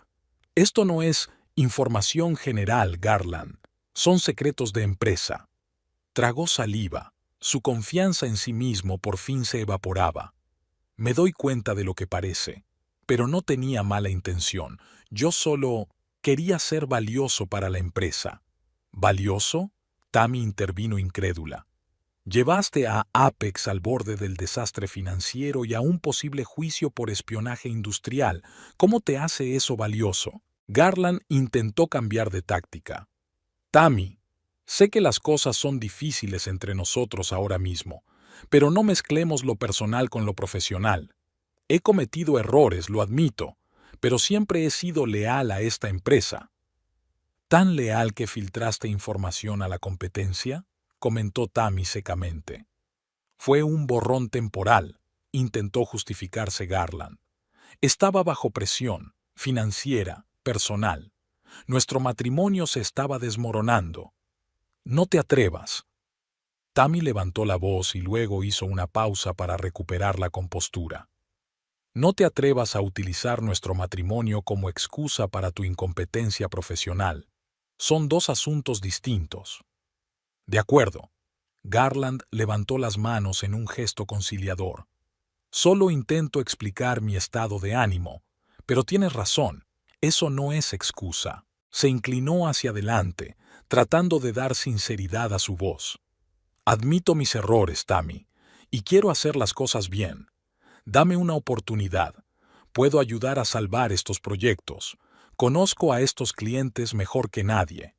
Esto no es información general, Garland. Son secretos de empresa. Tragó saliva. Su confianza en sí mismo por fin se evaporaba. Me doy cuenta de lo que parece, pero no tenía mala intención. Yo solo quería ser valioso para la empresa. ¿Valioso? Tammy intervino incrédula. Llevaste a Apex al borde del desastre financiero y a un posible juicio por espionaje industrial. ¿Cómo te hace eso valioso? Garland intentó cambiar de táctica. Tammy, sé que las cosas son difíciles entre nosotros ahora mismo, pero no mezclemos lo personal con lo profesional. He cometido errores, lo admito, pero siempre he sido leal a esta empresa. ¿Tan leal que filtraste información a la competencia?, comentó Tammy secamente. Fue un borrón temporal, intentó justificarse Garland. Estaba bajo presión, financiera, personal. Nuestro matrimonio se estaba desmoronando. No te atrevas. Tammy levantó la voz y luego hizo una pausa para recuperar la compostura. No te atrevas a utilizar nuestro matrimonio como excusa para tu incompetencia profesional. Son dos asuntos distintos. De acuerdo. Garland levantó las manos en un gesto conciliador. Solo intento explicar mi estado de ánimo, pero tienes razón, eso no es excusa. Se inclinó hacia adelante, tratando de dar sinceridad a su voz. Admito mis errores, Tammy, y quiero hacer las cosas bien. Dame una oportunidad. Puedo ayudar a salvar estos proyectos. Conozco a estos clientes mejor que nadie.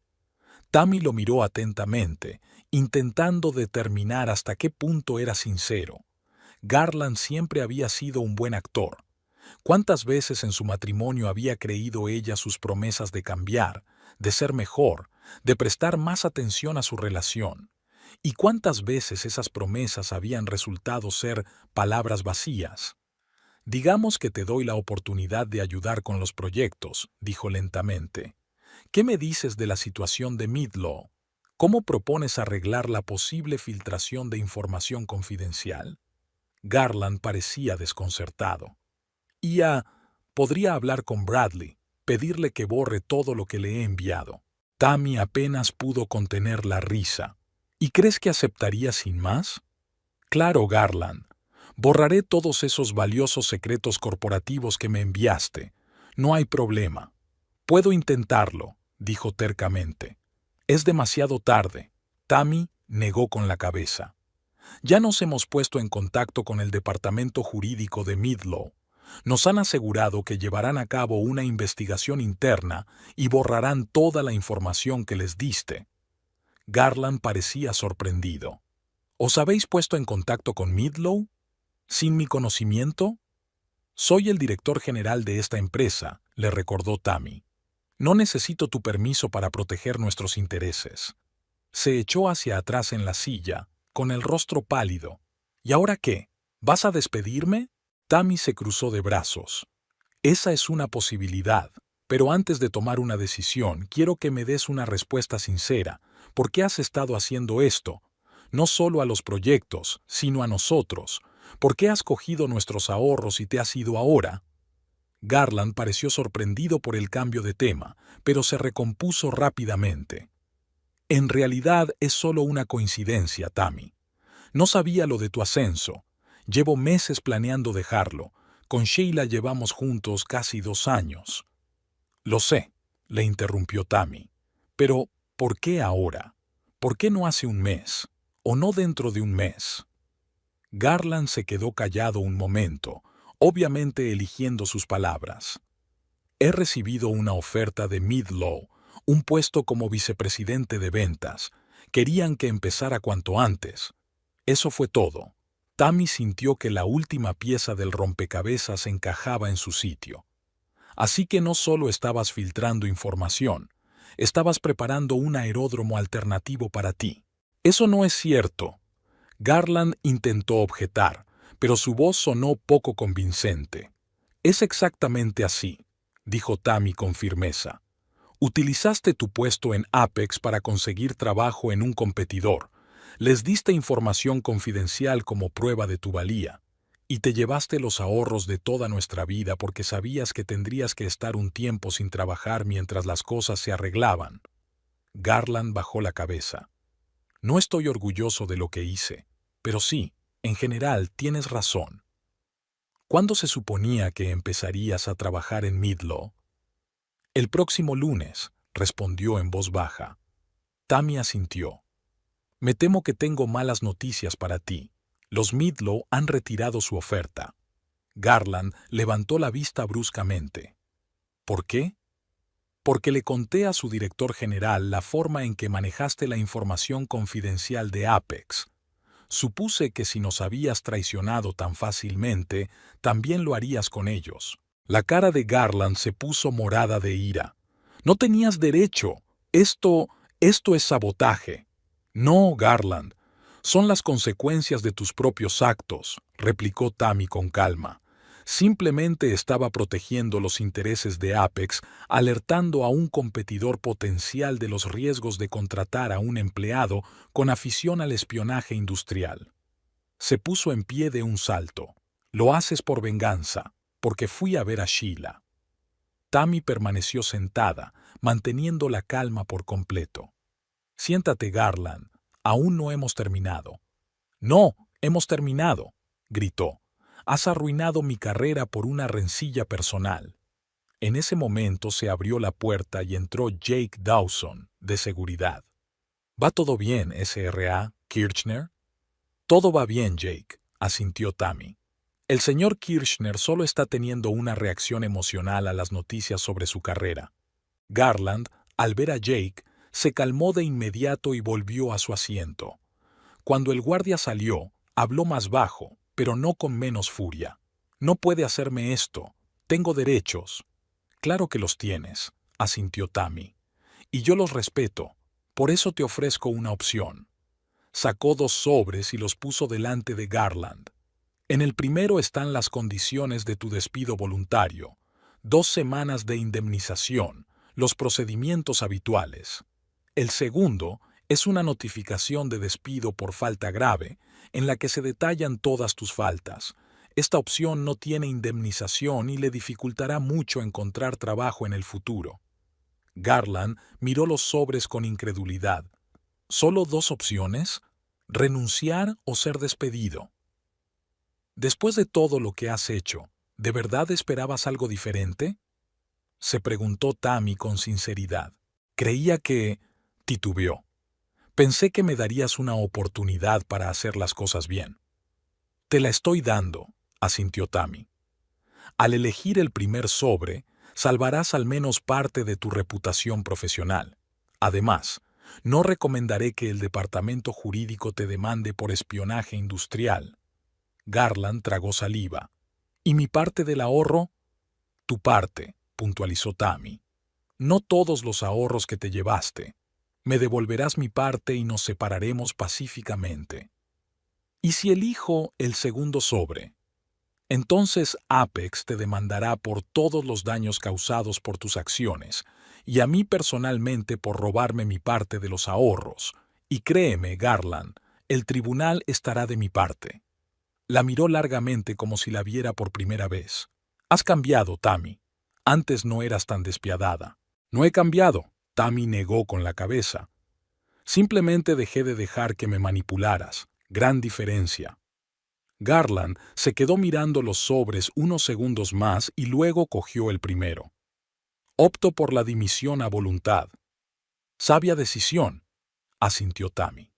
Tammy lo miró atentamente, intentando determinar hasta qué punto era sincero. Garland siempre había sido un buen actor. ¿Cuántas veces en su matrimonio había creído ella sus promesas de cambiar, de ser mejor, de prestar más atención a su relación? ¿Y cuántas veces esas promesas habían resultado ser palabras vacías? Digamos que te doy la oportunidad de ayudar con los proyectos, dijo lentamente. ¿Qué me dices de la situación de Midlow? ¿Cómo propones arreglar la posible filtración de información confidencial? Garland parecía desconcertado. Podría hablar con Bradley, pedirle que borre todo lo que le he enviado. Tammy apenas pudo contener la risa. ¿Y crees que aceptaría sin más? Claro, Garland. Borraré todos esos valiosos secretos corporativos que me enviaste. No hay problema. Puedo intentarlo, dijo tercamente. Es demasiado tarde. Tammy negó con la cabeza. Ya nos hemos puesto en contacto con el departamento jurídico de Midlow. Nos han asegurado que llevarán a cabo una investigación interna y borrarán toda la información que les diste. Garland parecía sorprendido. ¿Os habéis puesto en contacto con Midlow? ¿Sin mi conocimiento? Soy el director general de esta empresa, le recordó Tammy. No necesito tu permiso para proteger nuestros intereses. Se echó hacia atrás en la silla, con el rostro pálido. ¿Y ahora qué? ¿Vas a despedirme? Tammy se cruzó de brazos. Esa es una posibilidad, pero antes de tomar una decisión, quiero que me des una respuesta sincera. ¿Por qué has estado haciendo esto? no solo a los proyectos, sino a nosotros. ¿Por qué has cogido nuestros ahorros y te has ido ahora? Garland pareció sorprendido por el cambio de tema, pero se recompuso rápidamente. En realidad es solo una coincidencia, Tammy. No sabía lo de tu ascenso. Llevo meses planeando dejarlo. Con Sheila llevamos juntos casi 2 años. Lo sé, le interrumpió Tammy. Pero, ¿por qué ahora? ¿Por qué no hace un mes? ¿O no dentro de un mes? Garland se quedó callado un momento, obviamente eligiendo sus palabras. He recibido una oferta de Midlow, un puesto como vicepresidente de ventas. Querían que empezara cuanto antes. Eso fue todo. Tammy sintió que la última pieza del rompecabezas encajaba en su sitio. Así que no solo estabas filtrando información, estabas preparando un aeródromo alternativo para ti. Eso no es cierto. Garland intentó objetar, pero su voz sonó poco convincente. Es exactamente así, dijo Tammy con firmeza. Utilizaste tu puesto en Apex para conseguir trabajo en un competidor. Les diste información confidencial como prueba de tu valía. Y te llevaste los ahorros de toda nuestra vida porque sabías que tendrías que estar un tiempo sin trabajar mientras las cosas se arreglaban. Garland bajó la cabeza. No estoy orgulloso de lo que hice, pero sí, en general tienes razón. ¿Cuándo se suponía que empezarías a trabajar en Midlow? El próximo lunes, respondió en voz baja. Tammy asintió. Me temo que tengo malas noticias para ti. Los Midlow han retirado su oferta. Garland levantó la vista bruscamente. ¿Por qué? Porque le conté a su director general la forma en que manejaste la información confidencial de Apex. Supuse que si nos habías traicionado tan fácilmente, también lo harías con ellos. La cara de Garland se puso morada de ira. No tenías derecho. Esto es sabotaje. No, Garland. Son las consecuencias de tus propios actos, replicó Tammy con calma. Simplemente estaba protegiendo los intereses de Apex, alertando a un competidor potencial de los riesgos de contratar a un empleado con afición al espionaje industrial. Se puso en pie de un salto. Lo haces por venganza, porque fui a ver a Sheila. Tammy permaneció sentada, manteniendo la calma por completo. Siéntate, Garland. Aún no hemos terminado. No, hemos terminado, gritó. Has arruinado mi carrera por una rencilla personal. En ese momento se abrió la puerta y entró Jake Dawson, de seguridad. ¿Va todo bien, SRA, Kirchner? Todo va bien, Jake, asintió Tammy. El señor Kirchner solo está teniendo una reacción emocional a las noticias sobre su carrera. Garland, al ver a Jake, se calmó de inmediato y volvió a su asiento. Cuando el guardia salió, habló más bajo, pero no con menos furia. No puede hacerme esto. Tengo derechos. Claro que los tienes, asintió Tammy. Y yo los respeto. Por eso te ofrezco una opción. Sacó 2 sobres y los puso delante de Garland. En el primero están las condiciones de tu despido voluntario, 2 semanas de indemnización, los procedimientos habituales. El segundo es una notificación de despido por falta grave, en la que se detallan todas tus faltas. Esta opción no tiene indemnización y le dificultará mucho encontrar trabajo en el futuro. Garland miró los sobres con incredulidad. ¿Solo 2 opciones? ¿Renunciar o ser despedido? Después de todo lo que has hecho, ¿de verdad esperabas algo diferente? Se preguntó Tammy con sinceridad. Creía que... titubeó. Pensé que me darías una oportunidad para hacer las cosas bien. Te la estoy dando, asintió Tammy. Al elegir el primer sobre, salvarás al menos parte de tu reputación profesional. Además, no recomendaré que el departamento jurídico te demande por espionaje industrial. Garland tragó saliva. ¿Y mi parte del ahorro? Tu parte, puntualizó Tammy. No todos los ahorros que te llevaste. Me devolverás mi parte y nos separaremos pacíficamente. ¿Y si elijo el segundo sobre? Entonces Apex te demandará por todos los daños causados por tus acciones, y a mí personalmente por robarme mi parte de los ahorros. Y créeme, Garland, El tribunal estará de mi parte. La miró largamente como si la viera por primera vez. Has cambiado, Tammy. Antes no eras tan despiadada. No he cambiado, Tammy negó con la cabeza. Simplemente dejé de dejar que me manipularas. Gran diferencia. Garland se quedó mirando los sobres unos segundos más y luego cogió el primero. Opto por la dimisión a voluntad. Sabia decisión, asintió Tammy.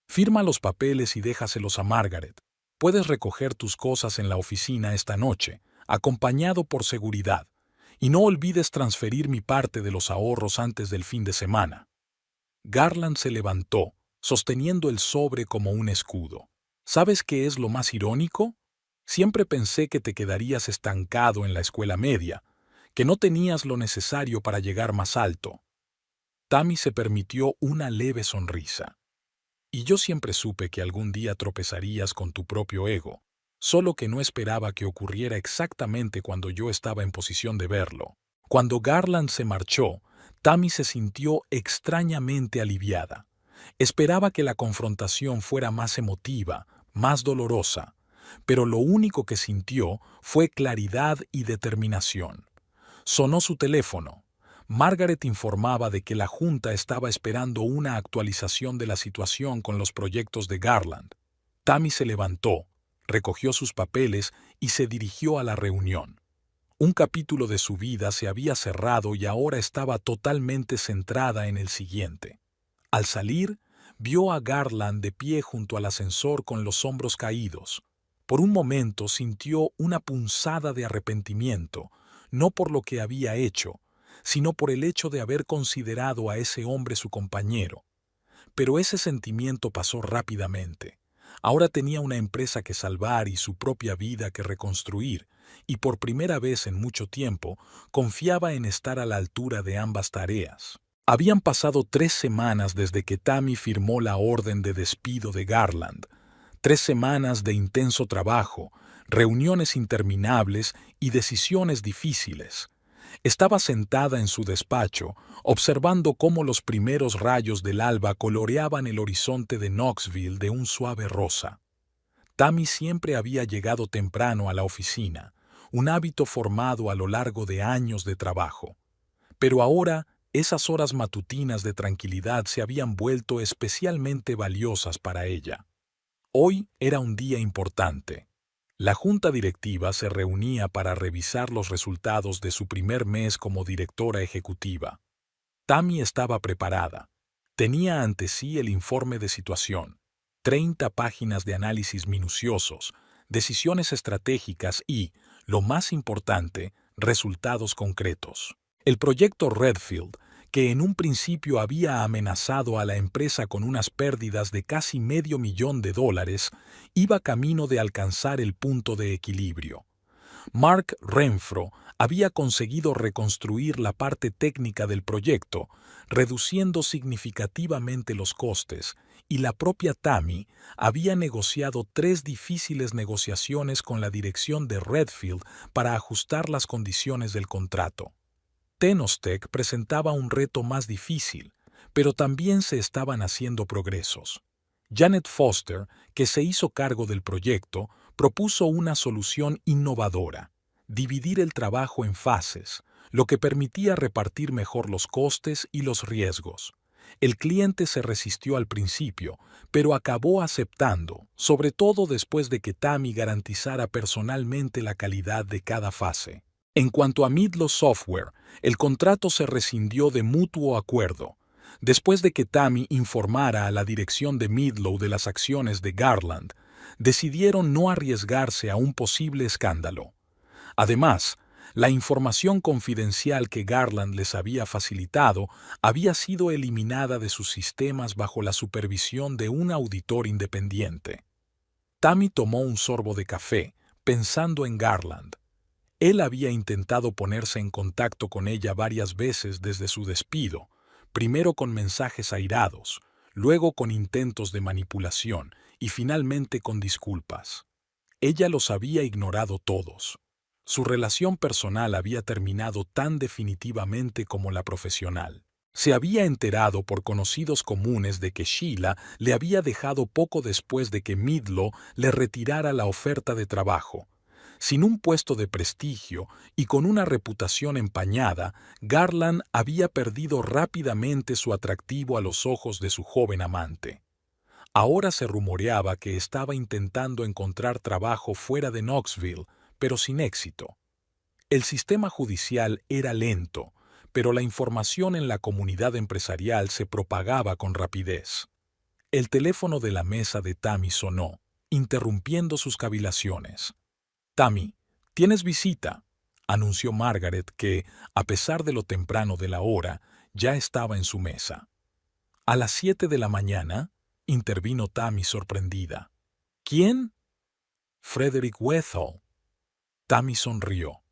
Firma los papeles y déjaselos a Margaret. Puedes recoger tus cosas en la oficina esta noche, acompañado por seguridad, y no olvides transferir mi parte de los ahorros antes del fin de semana. Garland se levantó, sosteniendo el sobre como un escudo. ¿Sabes qué es lo más irónico? Siempre pensé que te quedarías estancado en la escuela media, que no tenías lo necesario para llegar más alto. Tammy se permitió una leve sonrisa. Y yo siempre supe que algún día tropezarías con tu propio ego, solo que no esperaba que ocurriera exactamente cuando yo estaba en posición de verlo. Cuando Garland se marchó, Tammy se sintió extrañamente aliviada. Esperaba que la confrontación fuera más emotiva, más dolorosa, pero lo único que sintió fue claridad y determinación. Sonó su teléfono. Margaret informaba de que la Junta estaba esperando una actualización de la situación con los proyectos de Garland. Tammy se levantó, recogió sus papeles y se dirigió a la reunión. Un capítulo de su vida se había cerrado y ahora estaba totalmente centrada en el siguiente. Al salir, vio a Garland de pie junto al ascensor con los hombros caídos. Por un momento sintió una punzada de arrepentimiento, no por lo que había hecho, sino por el hecho de haber considerado a ese hombre su compañero. Pero ese sentimiento pasó rápidamente. Ahora tenía una empresa que salvar y su propia vida que reconstruir, y por primera vez en mucho tiempo confiaba en estar a la altura de ambas tareas. Habían pasado 3 semanas desde que Tammy firmó la orden de despido de Garland. 3 semanas de intenso trabajo, reuniones interminables y decisiones difíciles. Estaba sentada en su despacho, observando cómo los primeros rayos del alba coloreaban el horizonte de Knoxville de un suave rosa. Tammy siempre había llegado temprano a la oficina, un hábito formado a lo largo de años de trabajo. Pero ahora, esas horas matutinas de tranquilidad se habían vuelto especialmente valiosas para ella. Hoy era un día importante. La junta directiva se reunía para revisar los resultados de su primer mes como directora ejecutiva. Tammy estaba preparada. Tenía ante sí el informe de situación, 30 páginas de análisis minuciosos, decisiones estratégicas y, lo más importante, resultados concretos. El proyecto Redfield, que en un principio había amenazado a la empresa con unas pérdidas de casi $500,000, iba camino de alcanzar el punto de equilibrio. Mark Renfro había conseguido reconstruir la parte técnica del proyecto, reduciendo significativamente los costes, y la propia Tammy había negociado 3 difíciles negociaciones con la dirección de Redfield para ajustar las condiciones del contrato. Tenostec presentaba un reto más difícil, pero también se estaban haciendo progresos. Janet Foster, que se hizo cargo del proyecto, propuso una solución innovadora: dividir el trabajo en fases, lo que permitía repartir mejor los costes y los riesgos. El cliente se resistió al principio, pero acabó aceptando, sobre todo después de que Tammy garantizara personalmente la calidad de cada fase. En cuanto a Midlo Software, el contrato se rescindió de mutuo acuerdo. Después de que Tammy informara a la dirección de Midlo de las acciones de Garland, decidieron no arriesgarse a un posible escándalo. Además, la información confidencial que Garland les había facilitado había sido eliminada de sus sistemas bajo la supervisión de un auditor independiente. Tammy tomó un sorbo de café, pensando en Garland. Él había intentado ponerse en contacto con ella varias veces desde su despido, primero con mensajes airados, luego con intentos de manipulación y finalmente con disculpas. Ella los había ignorado todos. Su relación personal había terminado tan definitivamente como la profesional. Se había enterado por conocidos comunes de que Sheila le había dejado poco después de que Midlo le retirara la oferta de trabajo. Sin un puesto de prestigio y con una reputación empañada, Garland había perdido rápidamente su atractivo a los ojos de su joven amante. Ahora se rumoreaba que estaba intentando encontrar trabajo fuera de Knoxville, pero sin éxito. El sistema judicial era lento, pero la información en la comunidad empresarial se propagaba con rapidez. El teléfono de la mesa de Tammy sonó, interrumpiendo sus cavilaciones. «Tammy, tienes visita», anunció Margaret que, a pesar de lo temprano de la hora, ya estaba en su mesa. «¿A las 7 de la mañana?» intervino Tammy sorprendida. «¿Quién?» «Frederick Wethall». Tammy sonrió.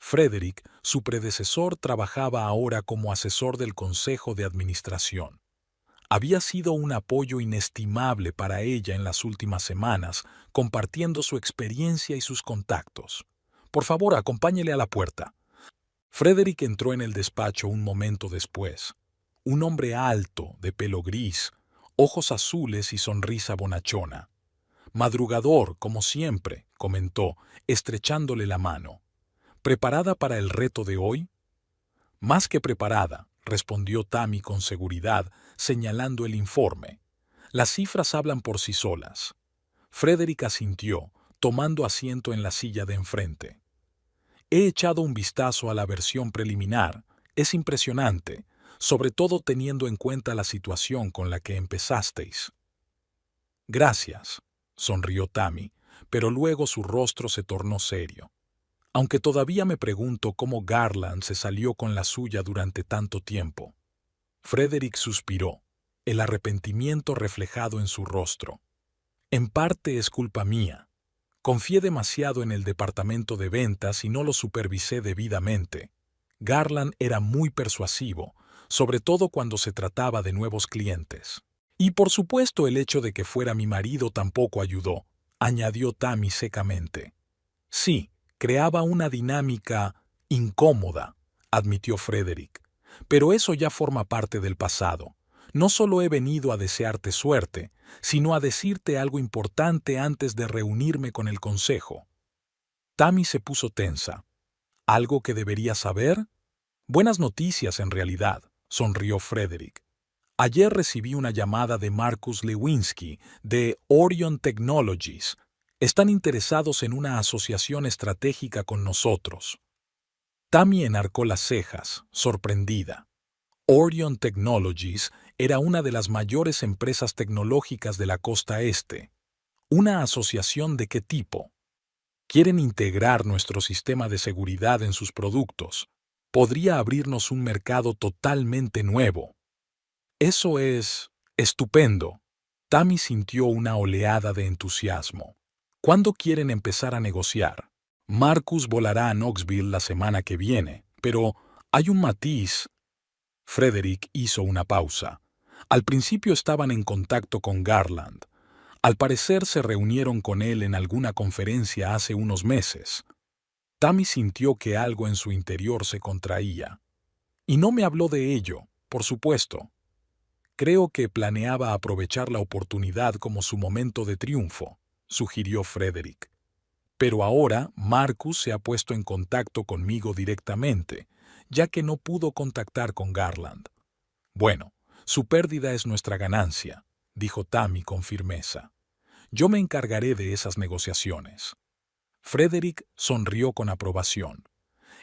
Frederick, su predecesor, trabajaba ahora como asesor del Consejo de Administración. Había sido un apoyo inestimable para ella en las últimas semanas, compartiendo su experiencia y sus contactos. «Por favor, acompáñele a la puerta». Frederick entró en el despacho un momento después. Un hombre alto, de pelo gris, ojos azules y sonrisa bonachona. «Madrugador, como siempre», comentó, estrechándole la mano. «¿Preparada para el reto de hoy?» «Más que preparada», respondió Tammy con seguridad, señalando el informe. «Las cifras hablan por sí solas». Frederick asintió, tomando asiento en la silla de enfrente. «He echado un vistazo a la versión preliminar. Es impresionante, sobre todo teniendo en cuenta la situación con la que empezasteis». «Gracias», sonrió Tammy, pero luego su rostro se tornó serio. «Aunque todavía me pregunto cómo Garland se salió con la suya durante tanto tiempo». Frederick suspiró, el arrepentimiento reflejado en su rostro. «En parte es culpa mía. Confié demasiado en el departamento de ventas y no lo supervisé debidamente. Garland era muy persuasivo, sobre todo cuando se trataba de nuevos clientes. Y por supuesto el hecho de que fuera mi marido tampoco ayudó», añadió Tammy secamente. «Sí, creaba una dinámica incómoda», admitió Frederick. «Pero eso ya forma parte del pasado. No solo he venido a desearte suerte, sino a decirte algo importante antes de reunirme con el consejo». Tammy se puso tensa. «¿Algo que debería saber?» «Buenas noticias, en realidad», sonrió Frederick. «Ayer recibí una llamada de Marcus Lewinsky, de Orion Technologies. Están interesados en una asociación estratégica con nosotros». Tammy enarcó las cejas, sorprendida. Orion Technologies era una de las mayores empresas tecnológicas de la costa este. ¿Una asociación de qué tipo? Quieren integrar nuestro sistema de seguridad en sus productos. Podría abrirnos un mercado totalmente nuevo. Eso es estupendo. Tammy sintió una oleada de entusiasmo. ¿Cuándo quieren empezar a negociar? Marcus volará a Knoxville la semana que viene, pero hay un matiz. Frederick hizo una pausa. Al principio estaban en contacto con Garland. Al parecer se reunieron con él en alguna conferencia hace unos meses. Tammy sintió que algo en su interior se contraía. Y no me habló de ello, por supuesto. Creo que planeaba aprovechar la oportunidad como su momento de triunfo, sugirió Frederick. Pero ahora Marcus se ha puesto en contacto conmigo directamente, ya que no pudo contactar con Garland. Bueno, su pérdida es nuestra ganancia, dijo Tammy con firmeza. Yo me encargaré de esas negociaciones. Frederick sonrió con aprobación.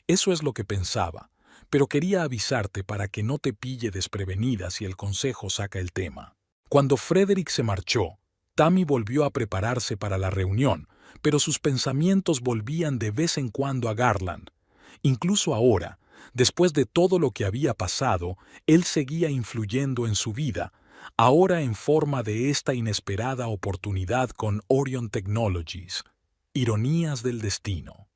Eso es lo que pensaba, pero quería avisarte para que no te pille desprevenida si el consejo saca el tema. Cuando Frederick se marchó, Tammy volvió a prepararse para la reunión, pero sus pensamientos volvían de vez en cuando a Garland. Incluso ahora, después de todo lo que había pasado, él seguía influyendo en su vida, ahora en forma de esta inesperada oportunidad con Orion Technologies. Ironías del destino.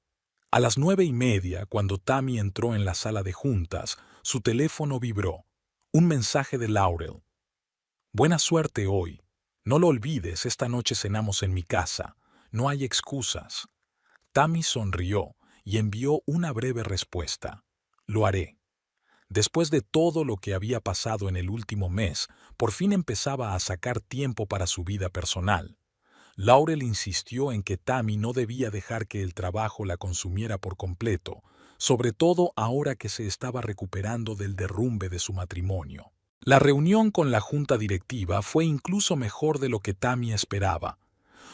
A las 9:30, cuando Tammy entró en la sala de juntas, su teléfono vibró. Un mensaje de Laurel. «Buena suerte hoy. No lo olvides, esta noche cenamos en mi casa. No hay excusas». Tammy sonrió y envió una breve respuesta. «Lo haré». Después de todo lo que había pasado en el último mes, por fin empezaba a sacar tiempo para su vida personal. Laurel insistió en que Tammy no debía dejar que el trabajo la consumiera por completo, sobre todo ahora que se estaba recuperando del derrumbe de su matrimonio. La reunión con la junta directiva fue incluso mejor de lo que Tammy esperaba.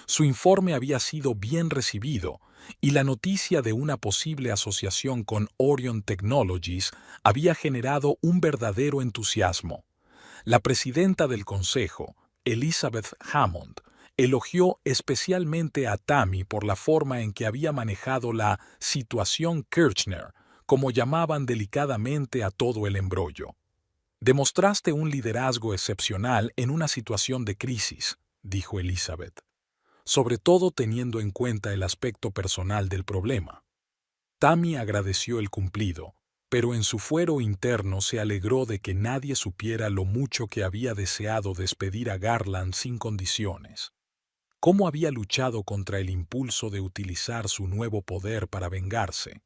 Su informe había sido bien recibido y la noticia de una posible asociación con Orion Technologies había generado un verdadero entusiasmo. La presidenta del consejo, Elizabeth Hammond, elogió especialmente a Tammy por la forma en que había manejado la situación Kirchner, como llamaban delicadamente a todo el embrollo. Demostraste un liderazgo excepcional en una situación de crisis, dijo Elizabeth, sobre todo teniendo en cuenta el aspecto personal del problema. Tammy agradeció el cumplido, pero en su fuero interno se alegró de que nadie supiera lo mucho que había deseado despedir a Garland sin condiciones. Cómo había luchado contra el impulso de utilizar su nuevo poder para vengarse.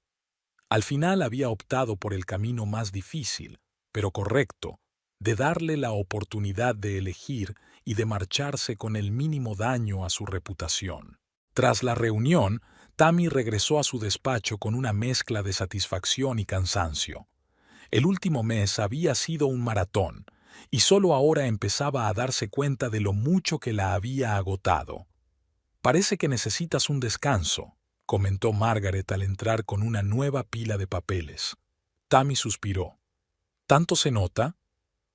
Al final había optado por el camino más difícil, pero correcto, de darle la oportunidad de elegir y de marcharse con el mínimo daño a su reputación. Tras la reunión, Tammy regresó a su despacho con una mezcla de satisfacción y cansancio. El último mes había sido un maratón, y solo ahora empezaba a darse cuenta de lo mucho que la había agotado. «Parece que necesitas un descanso», comentó Margaret al entrar con una nueva pila de papeles. Tammy suspiró. «¿Tanto se nota?»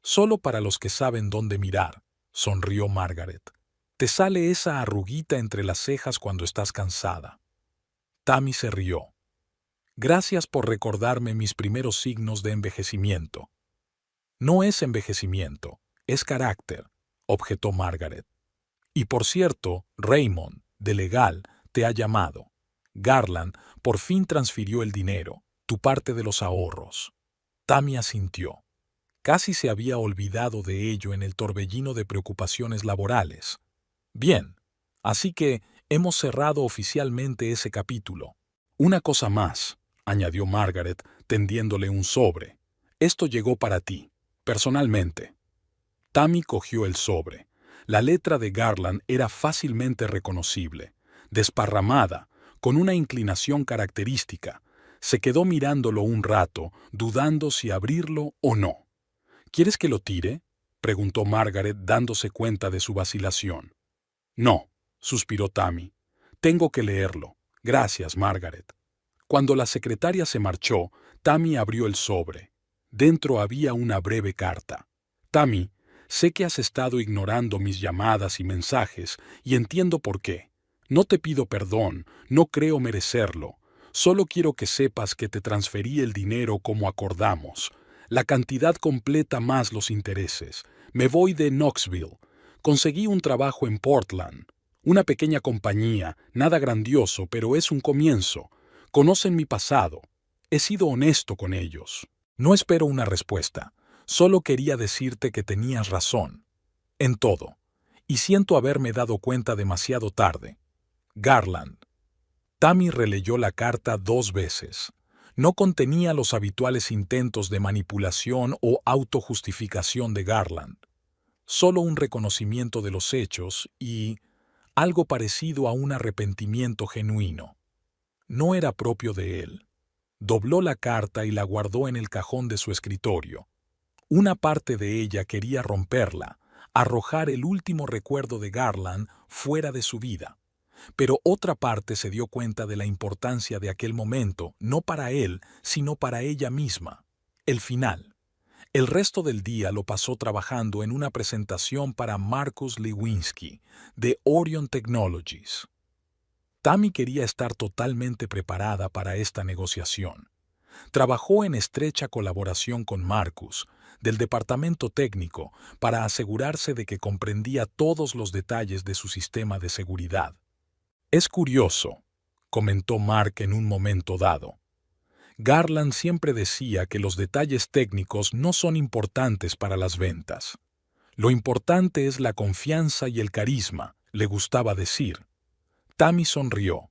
«Solo para los que saben dónde mirar», sonrió Margaret. «Te sale esa arruguita entre las cejas cuando estás cansada». Tammy se rió. «Gracias por recordarme mis primeros signos de envejecimiento». «No es envejecimiento, es carácter», objetó Margaret. «Y por cierto, Raymond, de legal, te ha llamado. Garland por fin transfirió el dinero, tu parte de los ahorros». Tammy asintió. Casi se había olvidado de ello en el torbellino de preocupaciones laborales. «Bien, así que hemos cerrado oficialmente ese capítulo. Una cosa más», añadió Margaret, tendiéndole un sobre. «Esto llegó para ti, personalmente». Tammy cogió el sobre. La letra de Garland era fácilmente reconocible, desparramada, con una inclinación característica. Se quedó mirándolo un rato, dudando si abrirlo o no. «¿Quieres que lo tire?», preguntó Margaret, dándose cuenta de su vacilación. «No», suspiró Tammy. «Tengo que leerlo. Gracias, Margaret». Cuando la secretaria se marchó, Tammy abrió el sobre. Dentro había una breve carta. «Tammy, sé que has estado ignorando mis llamadas y mensajes, y entiendo por qué. No te pido perdón, no creo merecerlo. Solo quiero que sepas que te transferí el dinero como acordamos. La cantidad completa más los intereses. Me voy de Knoxville. Conseguí un trabajo en Portland. Una pequeña compañía, nada grandioso, pero es un comienzo. Conocen mi pasado. He sido honesto con ellos. No espero una respuesta. Solo quería decirte que tenías razón. En todo. Y siento haberme dado cuenta demasiado tarde. Garland». Tammy releyó la carta 2 veces. No contenía los habituales intentos de manipulación o autojustificación de Garland. Solo un reconocimiento de los hechos y algo parecido a un arrepentimiento genuino. No era propio de él. Dobló la carta y la guardó en el cajón de su escritorio. Una parte de ella quería romperla, arrojar el último recuerdo de Garland fuera de su vida. Pero otra parte se dio cuenta de la importancia de aquel momento, no para él, sino para ella misma. El final. El resto del día lo pasó trabajando en una presentación para Marcus Lewinsky, de Orion Technologies. Tammy quería estar totalmente preparada para esta negociación. Trabajó en estrecha colaboración con Marcus, del departamento técnico, para asegurarse de que comprendía todos los detalles de su sistema de seguridad. «Es curioso», comentó Mark en un momento dado. «Garland siempre decía que los detalles técnicos no son importantes para las ventas. Lo importante es la confianza y el carisma», le gustaba decir. Tammy sonrió.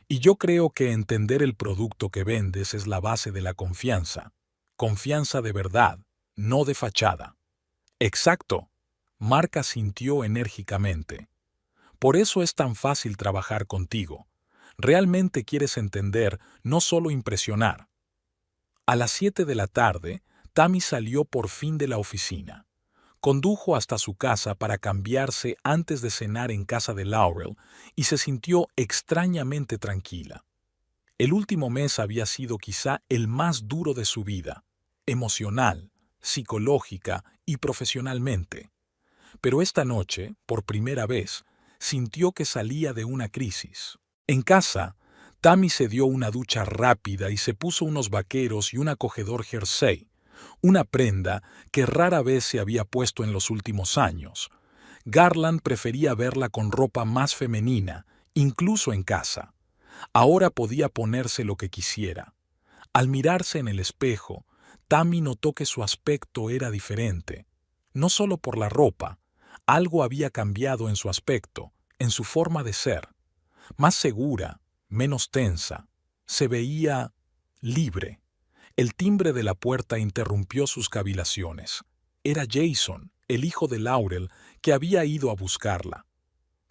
«Y yo creo que entender el producto que vendes es la base de la confianza. Confianza de verdad, no de fachada. Exacto. Mark asintió enérgicamente. Por eso es tan fácil trabajar contigo. Realmente quieres entender, no solo impresionar. A las 7 de la tarde, Tammy salió por fin de la oficina. Condujo hasta su casa para cambiarse antes de cenar en casa de Laurel y se sintió extrañamente tranquila. El último mes había sido quizá el más duro de su vida, emocional, psicológica y profesionalmente. Pero esta noche, por primera vez, sintió que salía de una crisis. En casa, Tammy se dio una ducha rápida y se puso unos vaqueros y un acogedor jersey, una prenda que rara vez se había puesto en los últimos años. Garland prefería verla con ropa más femenina, incluso en casa. Ahora podía ponerse lo que quisiera. Al mirarse en el espejo, Tammy notó que su aspecto era diferente. No solo por la ropa, algo había cambiado en su aspecto, en su forma de ser. Más segura, menos tensa. Se veía libre. El timbre de la puerta interrumpió sus cavilaciones. Era Jason, el hijo de Laurel, que había ido a buscarla.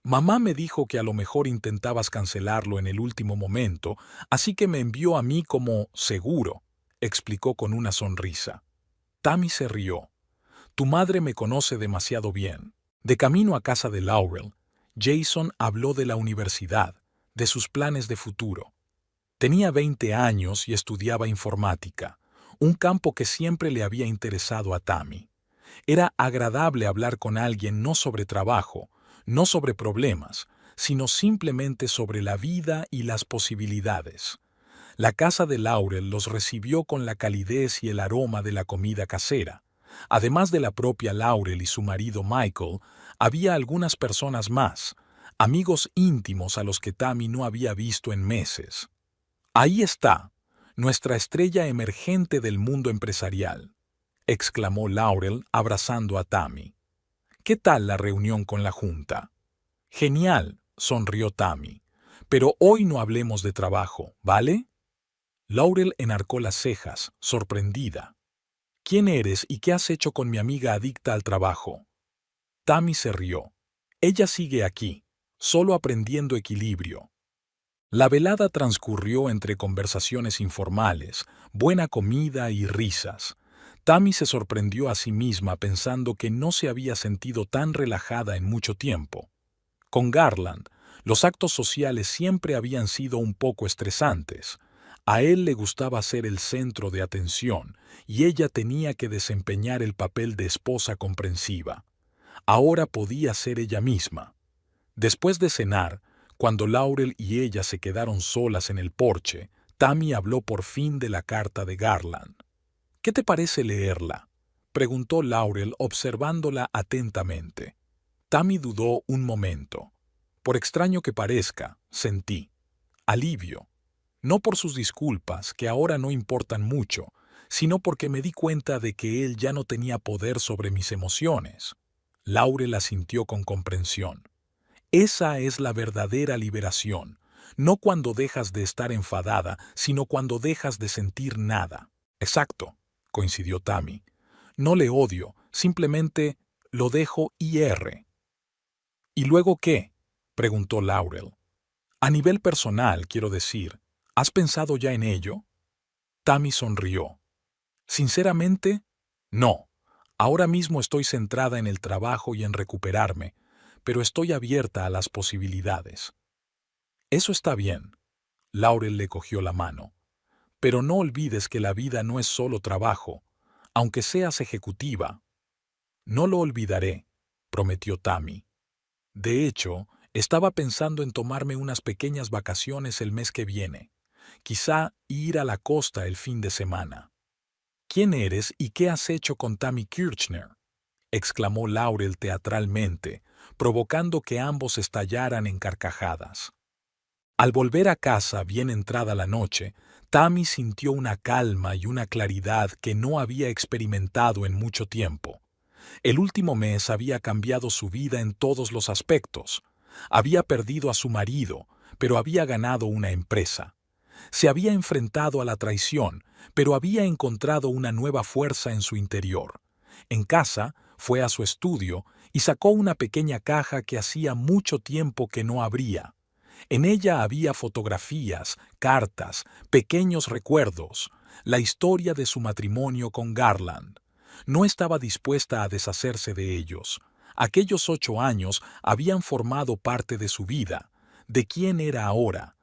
Mamá me dijo que a lo mejor intentabas cancelarlo en el último momento, así que me envió a mí como seguro, explicó con una sonrisa. Tammy se rió. Tu madre me conoce demasiado bien. De camino a casa de Laurel, Jason habló de la universidad, de sus planes de futuro. Tenía 20 años y estudiaba informática, un campo que siempre le había interesado a Tammy. Era agradable hablar con alguien no sobre trabajo, no sobre problemas, sino simplemente sobre la vida y las posibilidades. La casa de Laurel los recibió con la calidez y el aroma de la comida casera. Además de la propia Laurel y su marido Michael, había algunas personas más, amigos íntimos a los que Tammy no había visto en meses. Ahí está, nuestra estrella emergente del mundo empresarial, exclamó Laurel abrazando a Tammy. ¿Qué tal la reunión con la junta? Genial, sonrió Tammy. Pero hoy no hablemos de trabajo, ¿vale? Laurel enarcó las cejas, sorprendida. ¿Quién eres y qué has hecho con mi amiga adicta al trabajo? Tammy se rió. Ella sigue aquí, solo aprendiendo equilibrio. La velada transcurrió entre conversaciones informales, buena comida y risas. Tammy se sorprendió a sí misma pensando que no se había sentido tan relajada en mucho tiempo. Con Garland, los actos sociales siempre habían sido un poco estresantes. A él le gustaba ser el centro de atención y ella tenía que desempeñar el papel de esposa comprensiva. Ahora podía ser ella misma. Después de cenar, cuando Laurel y ella se quedaron solas en el porche, Tammy habló por fin de la carta de Garland. ¿Qué te parece leerla?, preguntó Laurel observándola atentamente. Tammy dudó un momento. Por extraño que parezca, sentí alivio. No por sus disculpas, que ahora no importan mucho, sino porque me di cuenta de que él ya no tenía poder sobre mis emociones. Laurel asintió con comprensión. Esa es la verdadera liberación, no cuando dejas de estar enfadada, sino cuando dejas de sentir nada. Exacto, coincidió Tammy. No le odio, simplemente lo dejo ir. ¿Y luego qué?, preguntó Laurel. A nivel personal, quiero decir, ¿has pensado ya en ello? Tammy sonrió. Sinceramente, no. Ahora mismo estoy centrada en el trabajo y en recuperarme, pero estoy abierta a las posibilidades. Eso está bien. Laurel le cogió la mano. Pero no olvides que la vida no es solo trabajo, aunque seas ejecutiva. No lo olvidaré, prometió Tammy. De hecho, estaba pensando en tomarme unas pequeñas vacaciones el mes que viene. Quizá ir a la costa el fin de semana. ¿Quién eres y qué has hecho con Tammy Kirchner?, exclamó Laurel teatralmente, provocando que ambos estallaran en carcajadas. Al volver a casa, bien entrada la noche, Tammy sintió una calma y una claridad que no había experimentado en mucho tiempo. El último mes había cambiado su vida en todos los aspectos. Había perdido a su marido, pero había ganado una empresa. Se había enfrentado a la traición, pero había encontrado una nueva fuerza en su interior. En casa, fue a su estudio y sacó una pequeña caja que hacía mucho tiempo que no abría. En ella había fotografías, cartas, pequeños recuerdos, la historia de su matrimonio con Garland. No estaba dispuesta a deshacerse de ellos. Aquellos 8 años habían formado parte de su vida, de quién era ahora,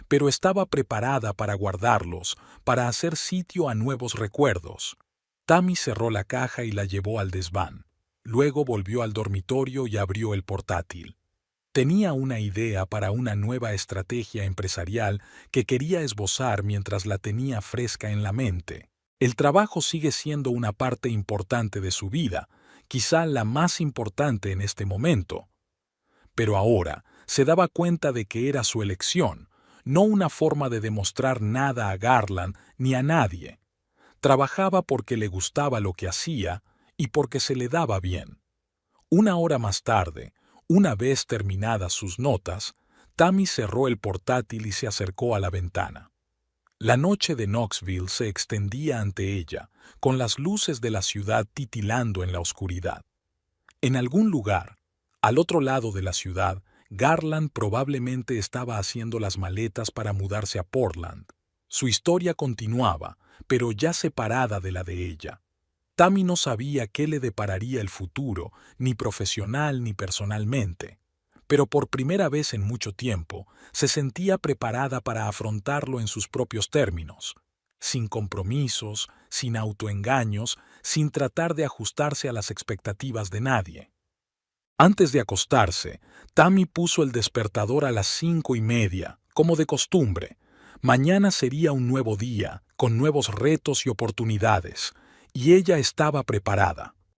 pero estaba preparada para guardarlos, para hacer sitio a nuevos recuerdos. Tammy cerró la caja y la llevó al desván. Luego volvió al dormitorio y abrió el portátil. Tenía una idea para una nueva estrategia empresarial que quería esbozar mientras la tenía fresca en la mente. El trabajo sigue siendo una parte importante de su vida, quizá la más importante en este momento. Pero ahora se daba cuenta de que era su elección, no una forma de demostrar nada a Garland ni a nadie. Trabajaba porque le gustaba lo que hacía y porque se le daba bien. Una hora más tarde, una vez terminadas sus notas, Tammy cerró el portátil y se acercó a la ventana. La noche de Knoxville se extendía ante ella, con las luces de la ciudad titilando en la oscuridad. En algún lugar, al otro lado de la ciudad, Garland probablemente estaba haciendo las maletas para mudarse a Portland. Su historia continuaba, pero ya separada de la de ella. Tammy no sabía qué le depararía el futuro, ni profesional ni personalmente. Pero por primera vez en mucho tiempo, se sentía preparada para afrontarlo en sus propios términos, sin compromisos, sin autoengaños, sin tratar de ajustarse a las expectativas de nadie. Antes de acostarse, Tammy puso el despertador a las 5:30, como de costumbre. Mañana sería un nuevo día, con nuevos retos y oportunidades, y ella estaba preparada.